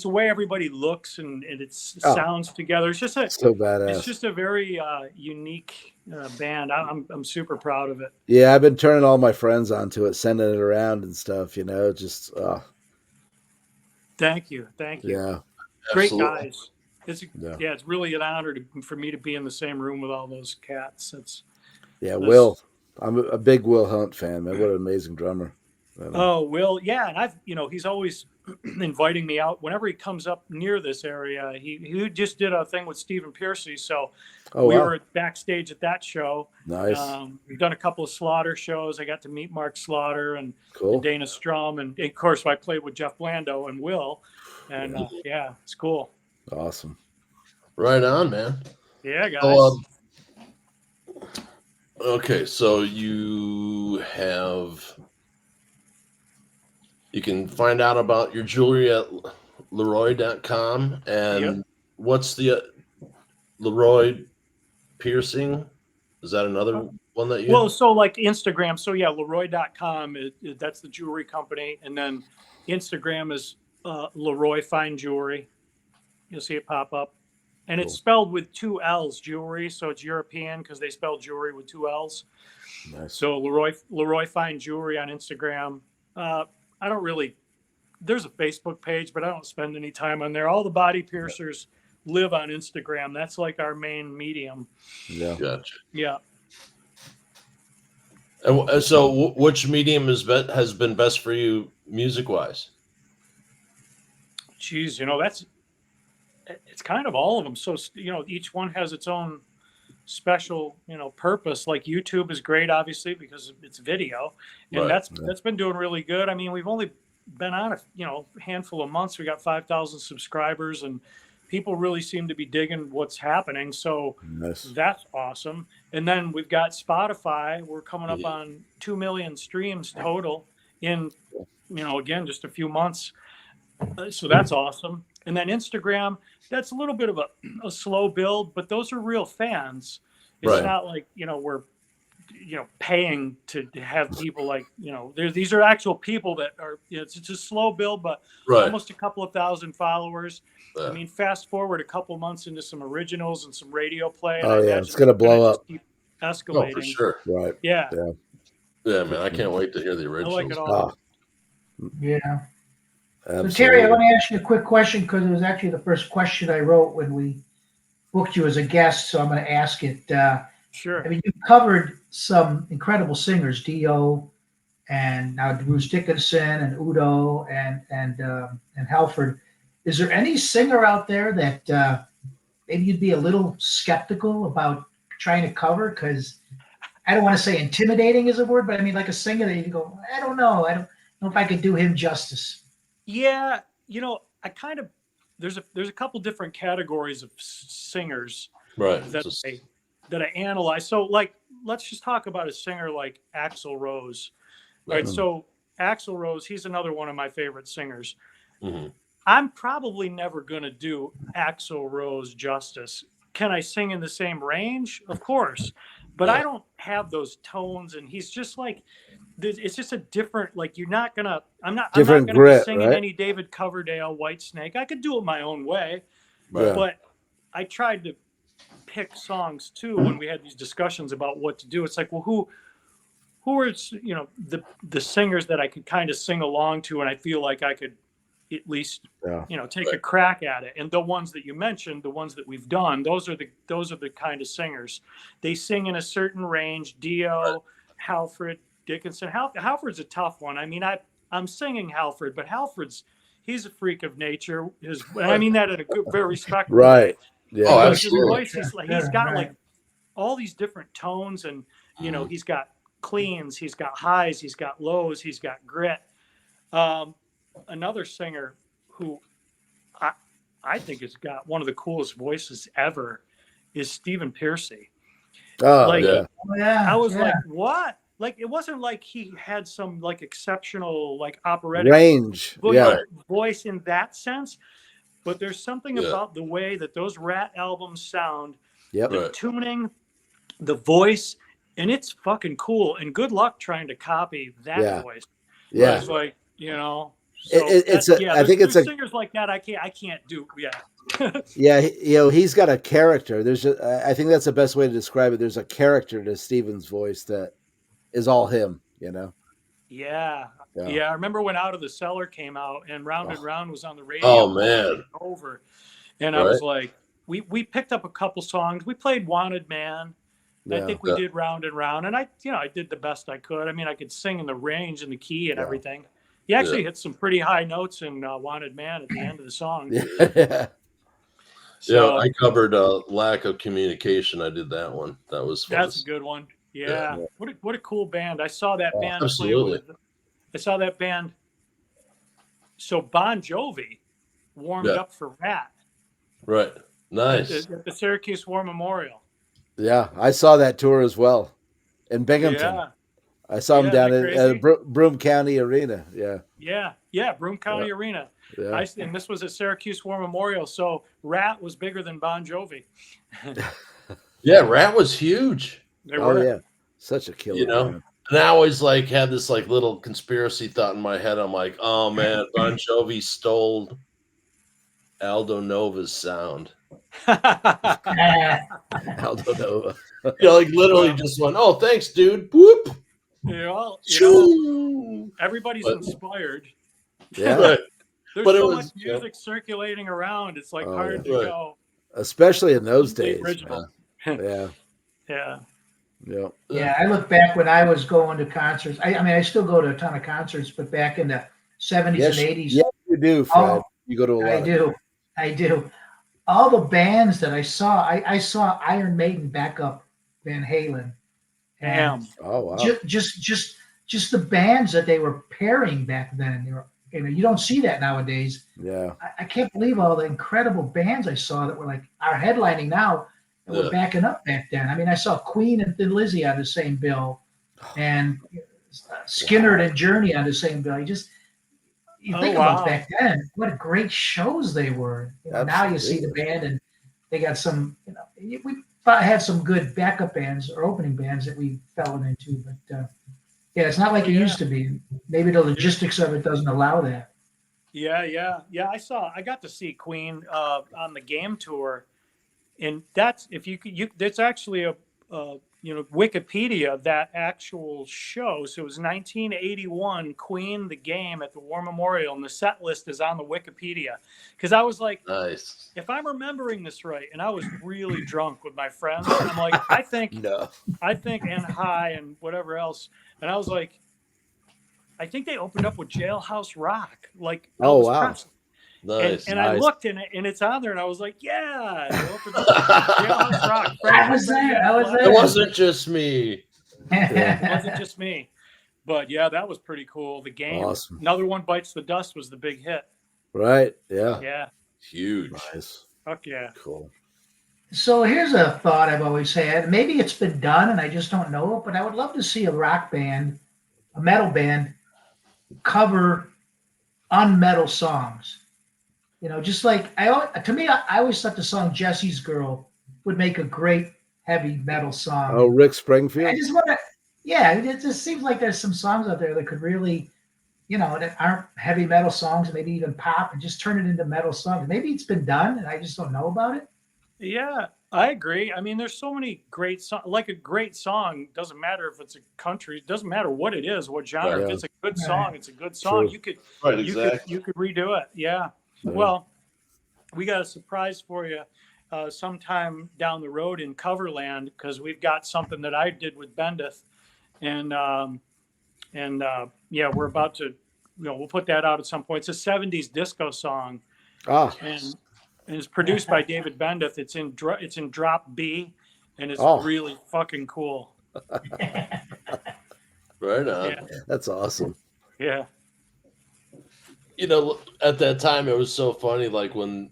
way everybody looks and it sounds together. It's just so badass. It's just a very unique band. I'm super proud of it. Yeah, I've been turning all my friends onto it, sending it around and stuff. Just. Thank you. Yeah. Great Absolutely. guys. It's really an honor for me to be in the same room with all those cats. Will. I'm a big Will Hunt fan, man. What an amazing drummer. Oh, Will, yeah, and he's always inviting me out whenever he comes up near this area. He just did a thing with Stephen Piercy, so we were backstage at that show. Nice. We've done a couple of Slaughter shows. I got to meet Mark Slaughter and Dana Strum, and of course I played with Jeff Blando and Will, and it's cool. Awesome. Right on, man. Yeah, guys. Okay, so you can find out about your jewelry at Leroi.com. And what's the Leroi piercing? Is that another one that you... Well, so like Instagram. So yeah, Leroi.com, that's the jewelry company. And then Instagram is Leroi Fine Jewelry. You'll see it pop up. And it's spelled with 2 L's, jewelry. So it's European because they spell jewelry with 2 L's. Nice. So Leroi Fine Jewelry on Instagram. I don't really, there's a Facebook page, but I don't spend any time on there. All the body piercers live on Instagram. That's like our main medium. Yeah. Gotcha. Yeah. And so which medium has been best for you music-wise? Geez, it's kind of all of them. So, each one has its own special, purpose. Like YouTube is great, obviously, because it's video, and that's been doing really good. I mean, we've only been on a handful of months. We got 5,000 subscribers, and people really seem to be digging what's happening. So that's awesome. And then we've got Spotify. We're coming up on 2 million streams total in, again, just a few months. So that's awesome. And then Instagram, that's a little bit of a slow build, but those are real fans. It's not like, we're paying to have people like, these are actual people that are, it's a slow build, but almost a couple of thousand followers. I mean, fast forward a couple months into some originals and some radio play. And it's going to blow up. Keep escalating. Oh, for sure. Right. Yeah. Yeah, man. I can't wait to hear the originals. I like it all. Yeah. Absolutely. So Terry, I want to ask you a quick question because it was actually the first question I wrote when we booked you as a guest. So I'm going to ask it. Sure. I mean, you've covered some incredible singers, Dio, and now Bruce Dickinson and Udo and Halford. Is there any singer out there that maybe you'd be a little skeptical about trying to cover? Because I don't want to say intimidating is a word, but I mean like a singer that you go, I don't know. I don't know if I could do him justice. Yeah, I kind of there's a couple different categories of singers that I analyze. So like, let's just talk about a singer like Axl Rose. Right. So Axl Rose, he's another one of my favorite singers. Mm-hmm. I'm probably never going to do Axl Rose justice. Can I sing in the same range? Of course. But I don't have those tones. And he's just like, it's just a different, like, I'm not going to be singing any David Coverdale, Whitesnake. I could do it my own way. Right. But I tried to pick songs too when we had these discussions about what to do. It's like, well, who are the singers that I could kind of sing along to, and I feel like I could at least take a crack at it. And the ones that you mentioned, the ones that we've done, those are the kind of singers. They sing in a certain range. Dio, Halford, Dickinson. Halford's a tough one. I mean, I'm singing Halford, but he's a freak of nature. And I mean that in a good, very respectful way. Yeah. Oh, his voice, he's got like all these different tones, and he's got cleans, he's got highs, he's got lows, he's got grit. Another singer who I think has got one of the coolest voices ever is Stephen Pearcy. Oh, like, yeah. I was like, what? Like, it wasn't like he had some like exceptional like operatic range, voice in that sense, but there's something about the way that those Rat albums sound, the tuning, the voice, and it's fucking cool. And good luck trying to copy that voice. Yeah, it's like, So I think it's singers like that. I can't do. Yeah. He's got a character. I think that's the best way to describe it. There's a character to Stephen's voice that is all him. Yeah. I remember when Out of the Cellar came out and Round and Round was on the radio. Oh man. Over, and I was like, we picked up a couple songs. We played Wanted Man. I think we did Round and Round, and I did the best I could. I mean, I could sing in the range and the key and everything. He actually hit some pretty high notes in Wanted Man at the end of the song. So, I covered Lack of Communication. I did that one. That was fun. That's a good one. Yeah. What a cool band. I saw that band. Absolutely. I saw that band. So Bon Jovi warmed up for Rat. Right. Nice. At the Syracuse War Memorial. Yeah, I saw that tour as well in Binghamton. Yeah. I saw him down at Broome County Arena. Yeah, Broome County Arena. Yeah. And this was at Syracuse War Memorial, so Rat was bigger than Bon Jovi. Yeah, Rat was huge. Yeah, such a killer. And I always had this little conspiracy thought in my head. I'm like, oh man, Bon Jovi stole Aldo Nova's sound. Aldo Nova. Literally just went, oh, thanks, dude. Whoop. Everybody's inspired. Yeah. Right. There's so much music circulating around. It's hard to go. Especially in those days. Original. Yeah, I look back when I was going to concerts. I still go to a ton of concerts, but back in the 70s and 80s. Yeah, you do, Fred. You go to a lot. I do. All the bands that I saw, I saw Iron Maiden back up Van Halen. Damn. Oh wow. Just the bands that they were pairing back then. They were, you don't see that nowadays. Yeah. I can't believe all the incredible bands I saw that were are headlining now and were backing up back then. I mean, I saw Queen and Thin Lizzy on the same bill, and Skinner and Journey on the same bill. You think about back then, what great shows they were. Now you see the band and they got some. had some good backup bands or opening bands that we fell into, but yeah, it's not like it used to be. Maybe the logistics of it doesn't allow that. Yeah. I got to see Queen on the Game tour, and that's that's actually a Wikipedia, that actual show. So it was 1981 Queen the Game at the War Memorial, and the set list is on the Wikipedia. Because I was like, nice. If I'm remembering this right, and I was really drunk with my friends, and I'm like, I think and high and whatever else, and I was like, I think they opened up with Jailhouse Rock, like Elvis Presley. Nice. And I looked in it, and it's on there, and I was like, yeah, they opened up with Jailhouse Rock. I was there. It wasn't just me. It wasn't just me. But yeah, that was pretty cool. The Game. Awesome. Another One Bites the Dust was the big hit. Right. Yeah. Yeah. Huge. Nice. Fuck yeah. Cool. So here's a thought I've always had. Maybe it's been done and I just don't know it, but I would love to see a rock band, a metal band, cover unmetal songs. Just like I always thought the song "Jesse's Girl" would make a great heavy metal song. Oh, Rick Springfield. I just want to, yeah. It just seems like there's some songs out there that could really, that aren't heavy metal songs, maybe even pop, and just turn it into metal songs. Maybe it's been done and I just don't know about it. Yeah, I agree. I mean, there's so many great songs. Like a great song doesn't matter if it's a country. It doesn't matter what it is, what genre. Right. If it's a good song, it's a good song. True. You could redo it. Yeah. Well, we got a surprise for you sometime down the road in Coverland, because we've got something that I did with Bendith, and we're about to, we'll put that out at some point. It's a 70s disco song, and it's produced by David Bendith. It's in drop B, and it's really fucking cool. Right on. Yeah. That's awesome. Yeah. At that time, it was so funny. Like when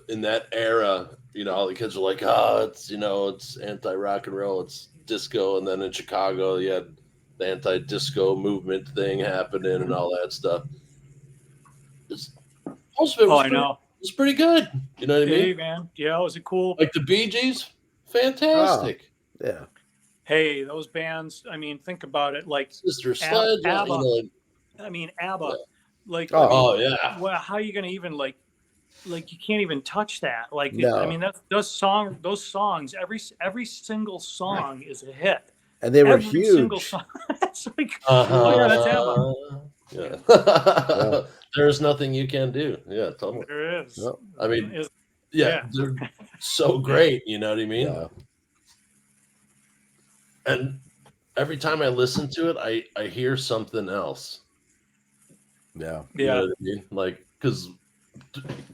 in that era, all the kids were like, it's anti-rock and roll, it's disco. And then in Chicago, you had the anti-disco movement thing happening and all that stuff. Most of it was pretty good. You know what I mean? Hey, man. Yeah, it was a cool. Like the Bee Gees, fantastic. Yeah. Hey, those bands, I mean, think about it. Like Sister Sledge, ABBA. ABBA. Yeah. Like, yeah. Well, how are you going to even like you can't even touch that. Like, No. I mean, those songs, every single song is a hit. And they were every huge. Single song. It's like, oh yeah, that's ABBA. Yeah. There's nothing you can do. Yeah, totally. There is. Yep. I mean, they're so great. You know what I mean? Yeah. And every time I listen to it, I hear something else. Yeah. You know what I mean? Like, because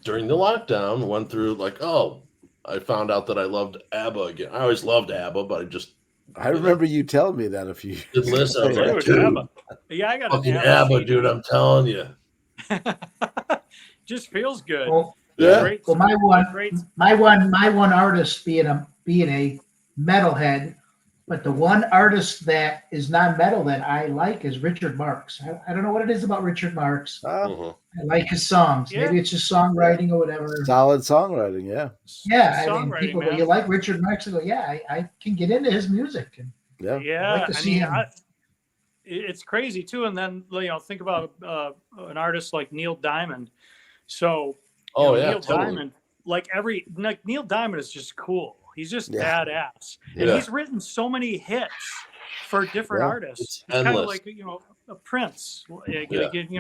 during the lockdown, went through like, I found out that I loved ABBA again. I always loved ABBA, but I remember you telling me that a few years didn't listen. I was like, Dude, dude, ABBA. Yeah, I got fucking an ABBA, dude. I'm telling you. Just feels good. Well, Yeah. Great, well, my one artist being a metalhead, but the one artist that is non-metal that I like is Richard Marx. I don't know what it is about Richard Marx. Mhm. I like his songs. Yeah. Maybe it's just songwriting or whatever. Solid songwriting, yeah. Yeah, I mean, Songwriting, people go, man. you like Richard Marx? I go, yeah, I can get into his music. And Yeah. Yeah, I'd like to see him. It's crazy too. And then think about an artist like Neil Diamond. So, Neil totally. Diamond, Neil Diamond is just cool. He's just badass, and Yeah. he's written so many hits for different artists. It's It's kind of endless. like a Prince. Right. It's like didn't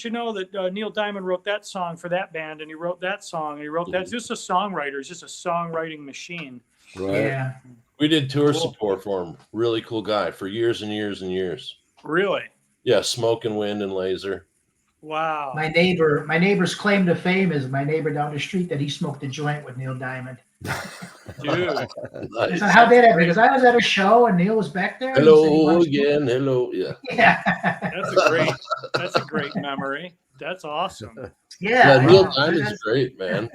you know that Neil Diamond wrote that song for that band, and he wrote that song, and he wrote that. Just a songwriter. He's just a songwriting machine. Right. yeah, We did tour Cool. support for him. Really cool guy for years and years and years. Really? Yeah, Smoke and Wind and Laser. Wow. my neighbor's claim to fame is my neighbor down the street that he smoked a joint with Neil Diamond. Dude. I Nice. said, how did it? Because I was at a show and Neil was back there. and he said he Hello wants to- again. Hello. Yeah. Yeah. That's a great memory. That's awesome. Yeah. Yeah, Neil wow. Diamond's great, man.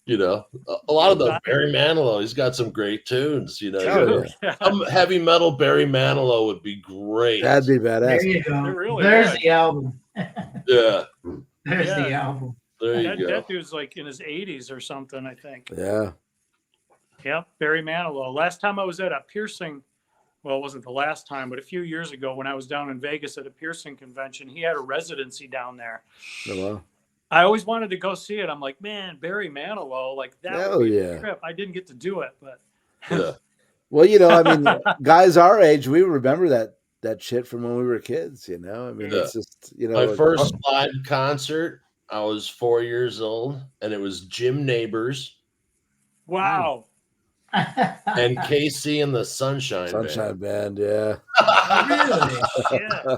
A lot of the Barry Manilow, he's got some great tunes. Oh, Yeah. Some heavy metal Barry Manilow would be great. That'd be There badass. you go. They're really There's good. the album. Yeah, There's Yeah. the album. there you go. That dude's like in his 80s or something, I think. Yeah. Yep, Barry Manilow. Last time I was at a piercing, well, it wasn't the last time, but a few years ago when I was down in Vegas at a piercing convention, he had a residency down there. Oh, wow. I always wanted to go see it. I'm like, man, Barry Manilow, like that would be a trip. I didn't get to do it, but Yeah. Well, you know, I mean, guys our age, we remember that shit from when we were kids, you know? I mean, Yeah. it's just, you know. My first live concert, I was 4 years old, and it was Jim Neighbors wow. and KC and the Sunshine Band, yeah. Really? Yeah.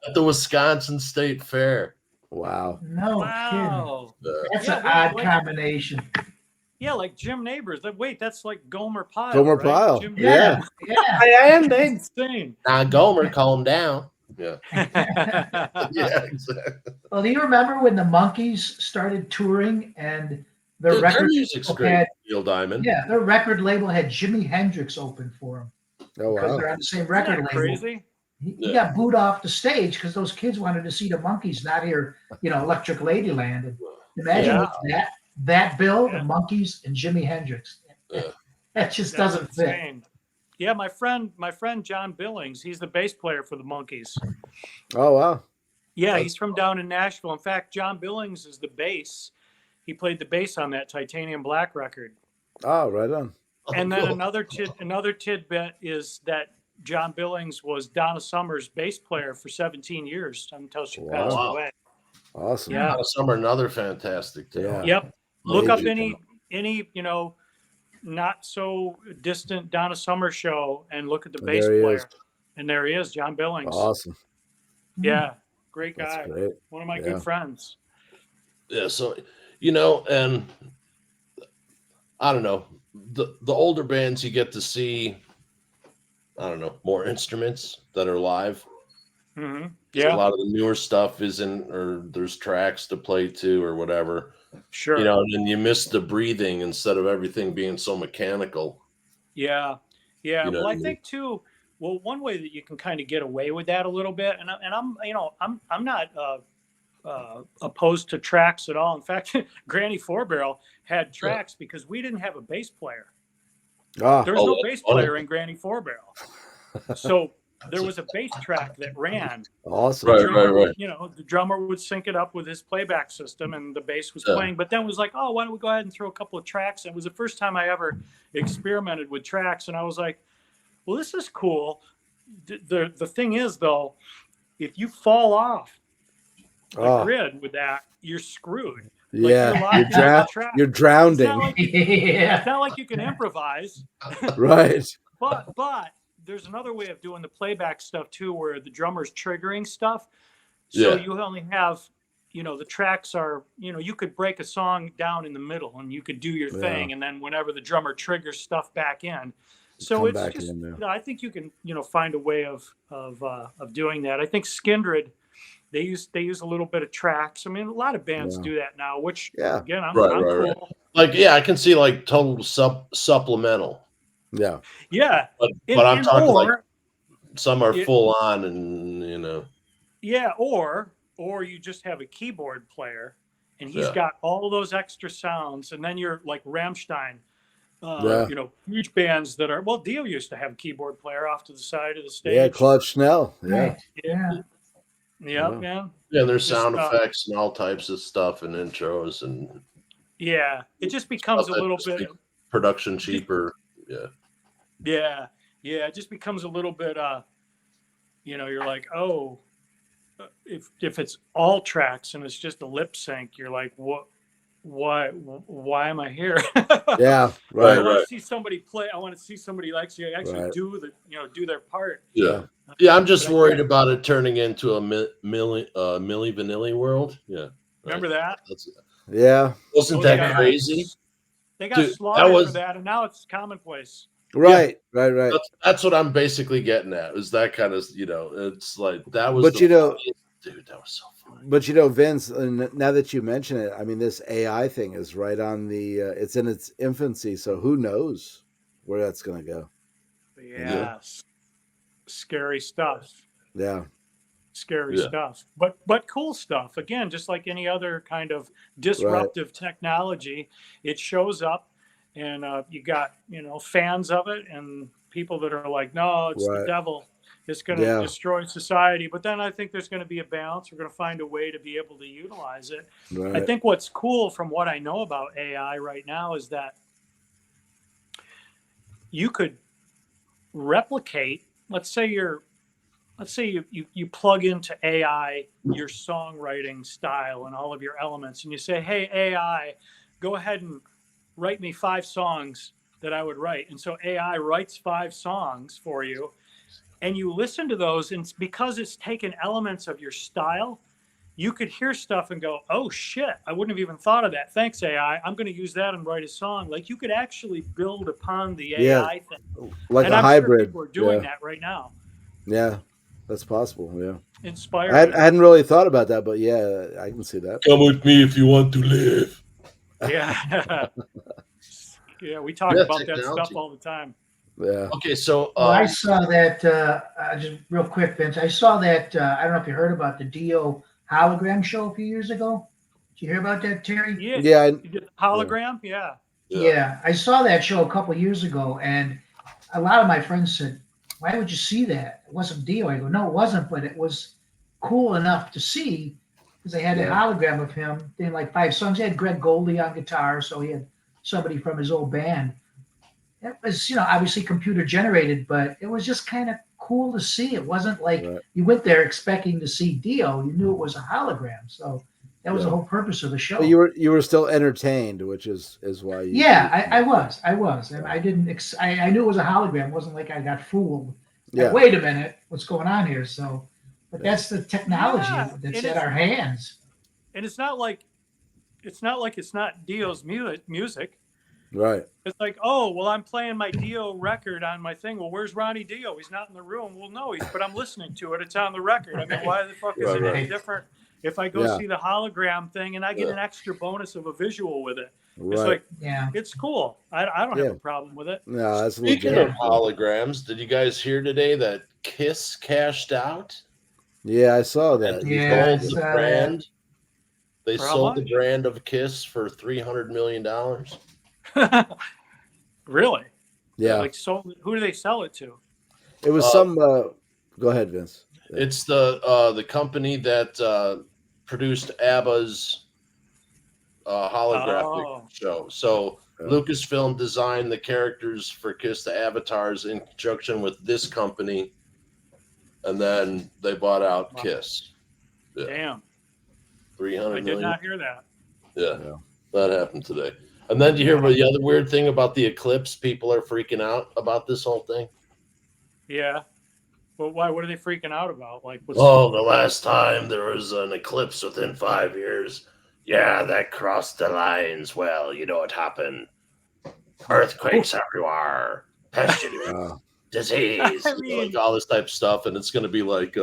at the Wisconsin State Fair. Wow. No Wow. kidding. That's Yeah, an odd like- combination. Yeah, like Jim Neighbors. Wait, that's like Gomer Pyle. Gomer right? Pyle. Jim Yeah. Yeah. I am, That's insane. Now, Gomer, calm down. Yeah. Yeah. Yeah, exactly. Well, do you remember when the Monkees started touring and their Their record music's label great, had, Neil Diamond. yeah, their record label had Jimi Hendrix open for them Oh, because wow. they're on the same Isn't record that label. crazy? He got booed off the stage because those kids wanted to see the Monkees, not hear, Electric Ladyland. And imagine that bill, the Monkees and Jimi Hendrix. Yeah. That just That's doesn't fit. insane. Yeah, my friend John Billings, he's the bass player for the Monkees. Oh, wow. Yeah, he's from down in Nashville. In fact, John Billings is the bass. He played the bass on that Titanium Black record. Oh, right on. And then cool. another tidbit is that John Billings was Donna Summer's bass player for 17 years until she passed Wow. away. Awesome. Yeah. Donna Summer, another fantastic tale. Yeah. Yep. Look up Amazing. any not so distant Donna Summer show and look at the And bass there he player. is. And there he is, John Billings. Awesome. Yeah. Great guy. That's great. One of my Yeah. good friends. Yeah, so and I don't know, the older bands you get to see, I don't know, more instruments that are live. Hmm. A Yeah, lot of the newer stuff isn't, or there's tracks to play to or whatever. sure. And then you miss the breathing instead of everything being so mechanical. Yeah. Yeah. You know Well, what I I mean? think too, well, one way that you can kind of get away with that a little bit, and I'm not opposed to tracks at all. In fact, Granny Four Barrel had tracks because we didn't have a bass player. Ah, There was Oh, no that's bass funny. player in Granny Four Barrel. So there was a bass track that ran. awesome. Right. The drummer, the drummer would sync it up with his playback system and the bass was Yeah. playing, but then it was like, oh, why don't we go ahead and throw a couple of tracks? It was the first time I ever experimented with tracks. And I was like, well, this is cool. The thing is though, if you fall off the Oh, grid with that, you're screwed. yeah. locked You're, into the track. you're It's drowning. not like, Yeah. it's not like you can improvise. Right. But there's another way of doing the playback stuff too, where the drummer's triggering stuff. So Yeah. you only have, the tracks are, you could break a song down in the middle and you could do your thing. And then whenever the drummer triggers stuff back in. So Come it's back just, in there. I think you can, find a way of doing that. I think Skindred, they use a little bit of tracks. I mean, a lot of bands Yeah. do that now, which Yeah. again, I'm Right, cool. Like, yeah, I can see like total supplemental, Yeah. Yeah. but I'm talking like or, some are Yeah. full on, and yeah, or you just have a keyboard player and he's Yeah. got all those extra sounds, and then you're like Rammstein, Yeah. huge bands that are, well, Dio used to have a keyboard player off to the side of the stage. Yeah. Claude Schnell. Yeah. Right. Yeah. Yeah, Yeah. man. yeah, there's Just, sound effects and all types of stuff and intros and Yeah. It just becomes a stuff that little just bit, make production cheaper. Yeah, yeah. Yeah. It just becomes a little bit, you're like, oh, if it's all tracks and it's just a lip sync, you're like, what? Why am I here? Yeah. I Right. want to see somebody play. I want to see somebody actually Right. do their part. yeah. I'm just worried about it turning into a Milli Vanilli world. Yeah, Remember that? Yeah. wasn't Those that guys- crazy? They got Dude, that slaughtered was- for that, and now it's commonplace. Right. Right. That's what I'm basically getting at. Is that kind of it's like that was. But the you know- funniest- dude, that was so funny. But Vince, and now that you mention it, I mean, this AI thing is right on the. It's in its infancy, so who knows where that's going to go? Yes. Scary stuff. Yeah. Scary Yeah. stuff. But cool stuff. Again, just like any other kind of disruptive technology, it shows up and you got fans of it and people that are like, no, it's the devil. It's going to destroy society. But then I think there's going to be a balance. We're going to find a way to be able to utilize it. Right. I think what's cool from what I know about AI right now is that you could replicate, let's say you plug into AI your songwriting style and all of your elements, and you say, hey, AI, go ahead and write me 5 songs that I would write. And so AI writes 5 songs for you, and you listen to those, and because it's taken elements of your style, you could hear stuff and go, oh shit, I wouldn't have even thought of that. Thanks, AI. I'm going to use that and write a song. Like, you could actually build upon the AI thing. Like and a I'm hybrid. Sure people are doing that right now. Yeah, that's possible. Yeah. Inspired. I hadn't really thought about that, but yeah, I can see that. Come with me if you want to live. Yeah. Yeah, we talk about that stuff all the time. Yeah. Okay, so I saw that just real quick, Vince. I saw that. I don't know if you heard about the Dio hologram show a few years ago. Did you hear about that, Terry? Yeah. You did hologram? Yeah. I saw that show a couple years ago, and a lot of my friends said, "Why would you see that? It wasn't Dio." I go, "No, it wasn't, but it was cool enough to see because they had a hologram of him in like 5 songs. They had Greg Goldie on guitar, so he had somebody from his old band. It was, obviously computer generated, but it was just kind of cool to see. It wasn't like you went there expecting to see Dio. You knew it was a hologram. So that was the whole purpose of the show. But you were still entertained, which is why you. Yeah, I was, and I didn't. I knew it was a hologram. It wasn't like I got fooled. Yeah. Like, wait a minute, what's going on here? So, but that's the technology that's at our hands. And it's not like it's not Dio's music. Right. It's like, oh, well, I'm playing my Dio record on my thing. Well, where's Ronnie Dio? He's not in the room. Well, no, but I'm listening to it. It's on the record. I mean, why the fuck is it any different if I go see the hologram thing and I get an extra bonus of a visual with it? It's like, it's cool. I don't have a problem with it. No, that's Speaking of holograms, did you guys hear today that Kiss cashed out? Yeah, I saw that. They sold the brand. They sold the brand of Kiss for $300 million. Really? Yeah. Like, so who do they sell it to? It was some. Go ahead, Vince. Yeah. It's the company that produced ABBA's holographic show. So Lucasfilm designed the characters for Kiss, the avatars, in conjunction with this company, and then they bought out Kiss. Yeah. Damn. $300 million. I did not hear that. Yeah, that happened today. And then you hear about the other weird thing about the eclipse? People are freaking out about this whole thing. Yeah. Well, why? What are they freaking out about? Like, the last time there was an eclipse within 5 years. Yeah, that crossed the lines. Well, you know what happened. Earthquakes everywhere. Pestilence. Disease. Like all this type of stuff. And it's going to be like,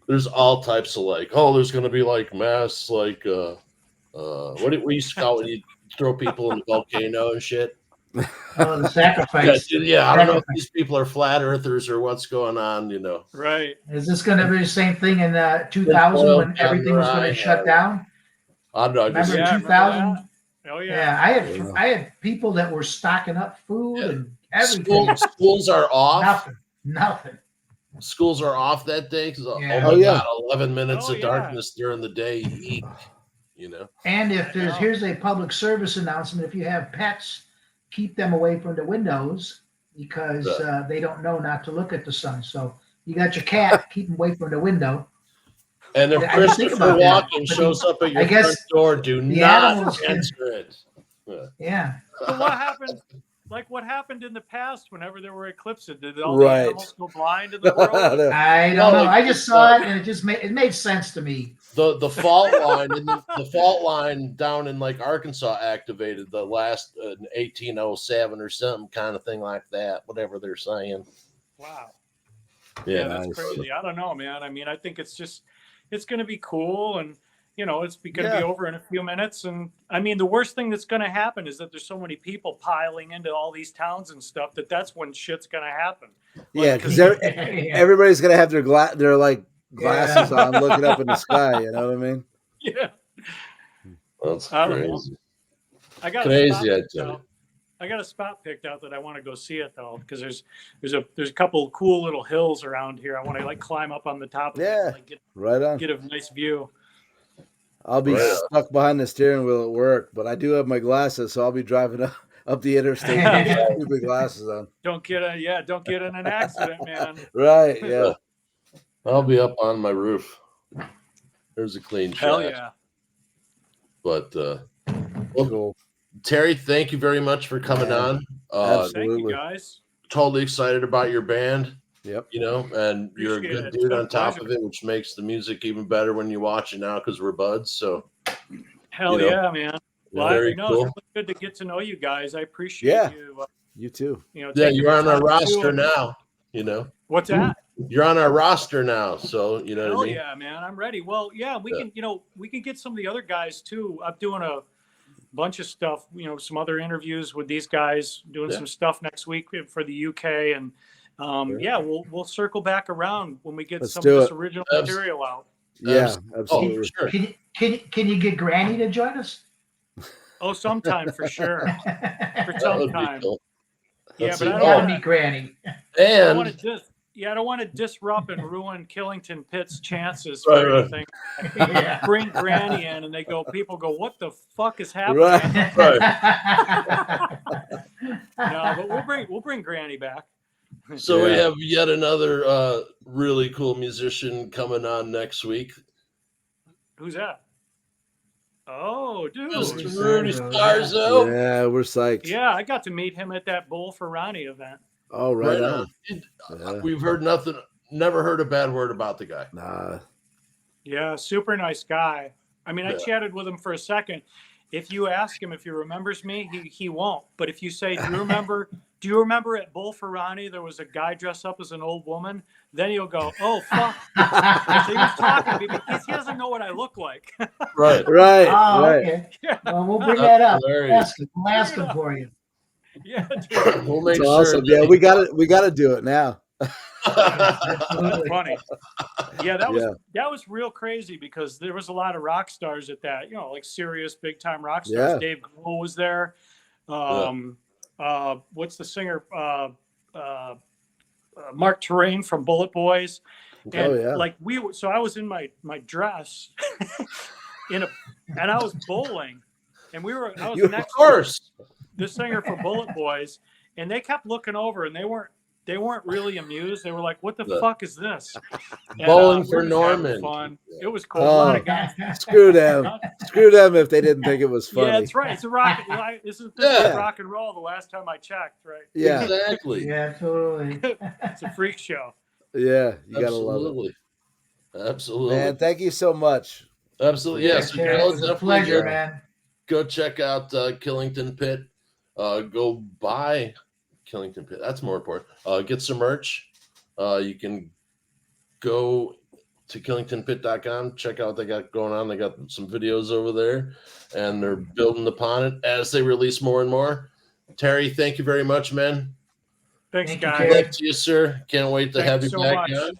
there's all types of like, there's going to be like mass, like, what do we used to call it when you throw people in the volcano and shit? The sacrifice. Yeah, I don't know if these people are flat earthers or what's going on, Right. Is this going to be the same thing in 2000 when everything was going to shut down? I'm not. Remember 2000? Oh yeah. I had people that were stocking up food and everything. Schools are off. Nothing. Schools are off that day because God, 11 minutes of darkness during the day. Eek, And if here's a public service announcement: if you have pets, keep them away from the windows because they don't know not to look at the sun. So you got your cat, keep him away from the window. And if Christopher Walken shows up at your front door, do not answer it. Yeah. So what happened? Like what happened in the past whenever there were eclipses? Did all the animals go blind in the world? I don't know. I just saw it and it made sense to me. The fault line the fault line down in like Arkansas activated the last 1807 or something kind of thing like that, whatever they're saying. Wow. Yeah, that's crazy. I don't know, man. I mean, I think it's going to be cool, and it's going to be over in a few minutes. And I mean, the worst thing that's going to happen is that there's so many people piling into all these towns and stuff that's when shit's going to happen. Yeah, because everybody's going to have their glasses on, looking up in the sky. You know what I mean? Yeah. That's crazy. I got crazy. I I got a spot picked out that I want to go see it though, because there's a couple of cool little hills around here. I want to like climb up on the top of it and, like, right on. get a nice view. I'll be stuck behind the steering wheel at work, but I do have my glasses, so I'll be driving up the interstate with my glasses on. Don't get in an accident, man. Right, yeah. I'll be up on my roof. There's a clean shot. Hell yeah. But Cool. Terry, thank you very much for coming on. Absolutely. Thank you, guys. Totally excited about your band. Yep. You know, and you're a Appreciate good it. dude It's on a top pleasure. of it, which makes the music even better when you watch it now because we're buds. So Hell You know, yeah, man. Well, very it's cool. really good to get to know you guys. I appreciate Yeah. you. You too. You know, yeah, taking you're the on our time to roster do it. now. You know, What's that? you're on our roster now. So you know Hell what I mean. yeah, man. I'm ready. Well, yeah, we Yeah. can, we can get some of the other guys too. I'm doing a bunch of stuff, some other interviews with these guys, doing Yeah. some stuff next week for the UK. And yeah, we'll circle back around when we get Let's some do of this it. original Abs- material out. Yeah, Oh, absolutely. for sure. Can you get Granny to join us? Oh, sometime for sure. For That would some be time. cool. Yeah, Let's but see. I You don't gotta want meet to. Granny. I don't want And to disrupt and ruin Killington Pitt's chances Right, for right. anything. Yeah. Bring Granny in, and people go, "What the fuck is happening?" Right. No, but we'll bring Granny back. so we Yeah. have yet another really cool musician coming on next week. Who's that? Oh, dude. Mr. Starzo, Rudy yeah. Starzo. Yeah, we're psyched. Yeah, I got to meet him at that Bull for Ronnie event. Oh, right Right on. on. Yeah. We've heard nothing, never heard a bad word about the guy. Nah. Yeah, super nice guy. I mean, I Yeah. chatted with him for a second. If you ask him if he remembers me, he won't. But if you say, "Do you remember at Bull for Ronnie there was a guy dressed up as an old woman?" Then he'll go, "Oh fuck." So he was talking to me because he doesn't know what I look like. Right. Right, Oh, right. okay. Yeah. Well, we'll bring that up. Hilarious. We'll ask him for you. Yeah, dude. We'll make It's sure. awesome. Yeah, we got to do it now. Absolutely. Funny. Yeah, that was Yeah. that was real crazy because there was a lot of rock stars at that, like serious big time rock stars. Yeah. Dave Grohl was there. What's the singer? Mark Terrain from Bullet Boys. And Oh, yeah. like so I was in my dress and I was bowling, and I was You- next Of course. to the singer for Bullet Boys, and they kept looking over, and they weren't really amused. They were like, "What the Yeah. fuck is this?" And, Bowling we for were just having Norman. Fun. It was cool. A lot of guys. Screw them. Screw them if they didn't think it was funny. Yeah, that's right. It's a rock. This is Yeah. rock and roll. The last time I checked, right? Yeah, Exactly. Yeah, totally. It's a freak show. yeah. You got to love it. Absolutely. Absolutely. Man, thank you so much. Absolutely. Yeah, Yes. Terry, it was a pleasure, man. Go check out Killington Pit. Go buy Killington Pit. That's more important. Get some merch. You can go to killingtonpit.com. Check out what they got going on. They got some videos over there, and they're building upon it as they release more and more. Terry, thank you very much, man. Thanks, Thank you, guys. Terry. Good luck to you, sir. Can't wait to Thank have you you so back much. on.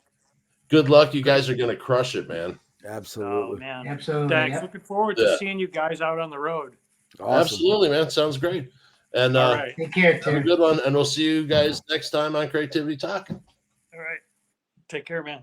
Good luck. You guys are going to crush it, man. Oh Absolutely. man, Absolutely. thanks. Yep. Looking forward Yeah. to seeing you guys out on the road. Awesome. Absolutely, man. Sounds great. And All right. Take care, have a Terry. good one. And we'll see you guys next time on Creativity Talk. All right. Take care, man.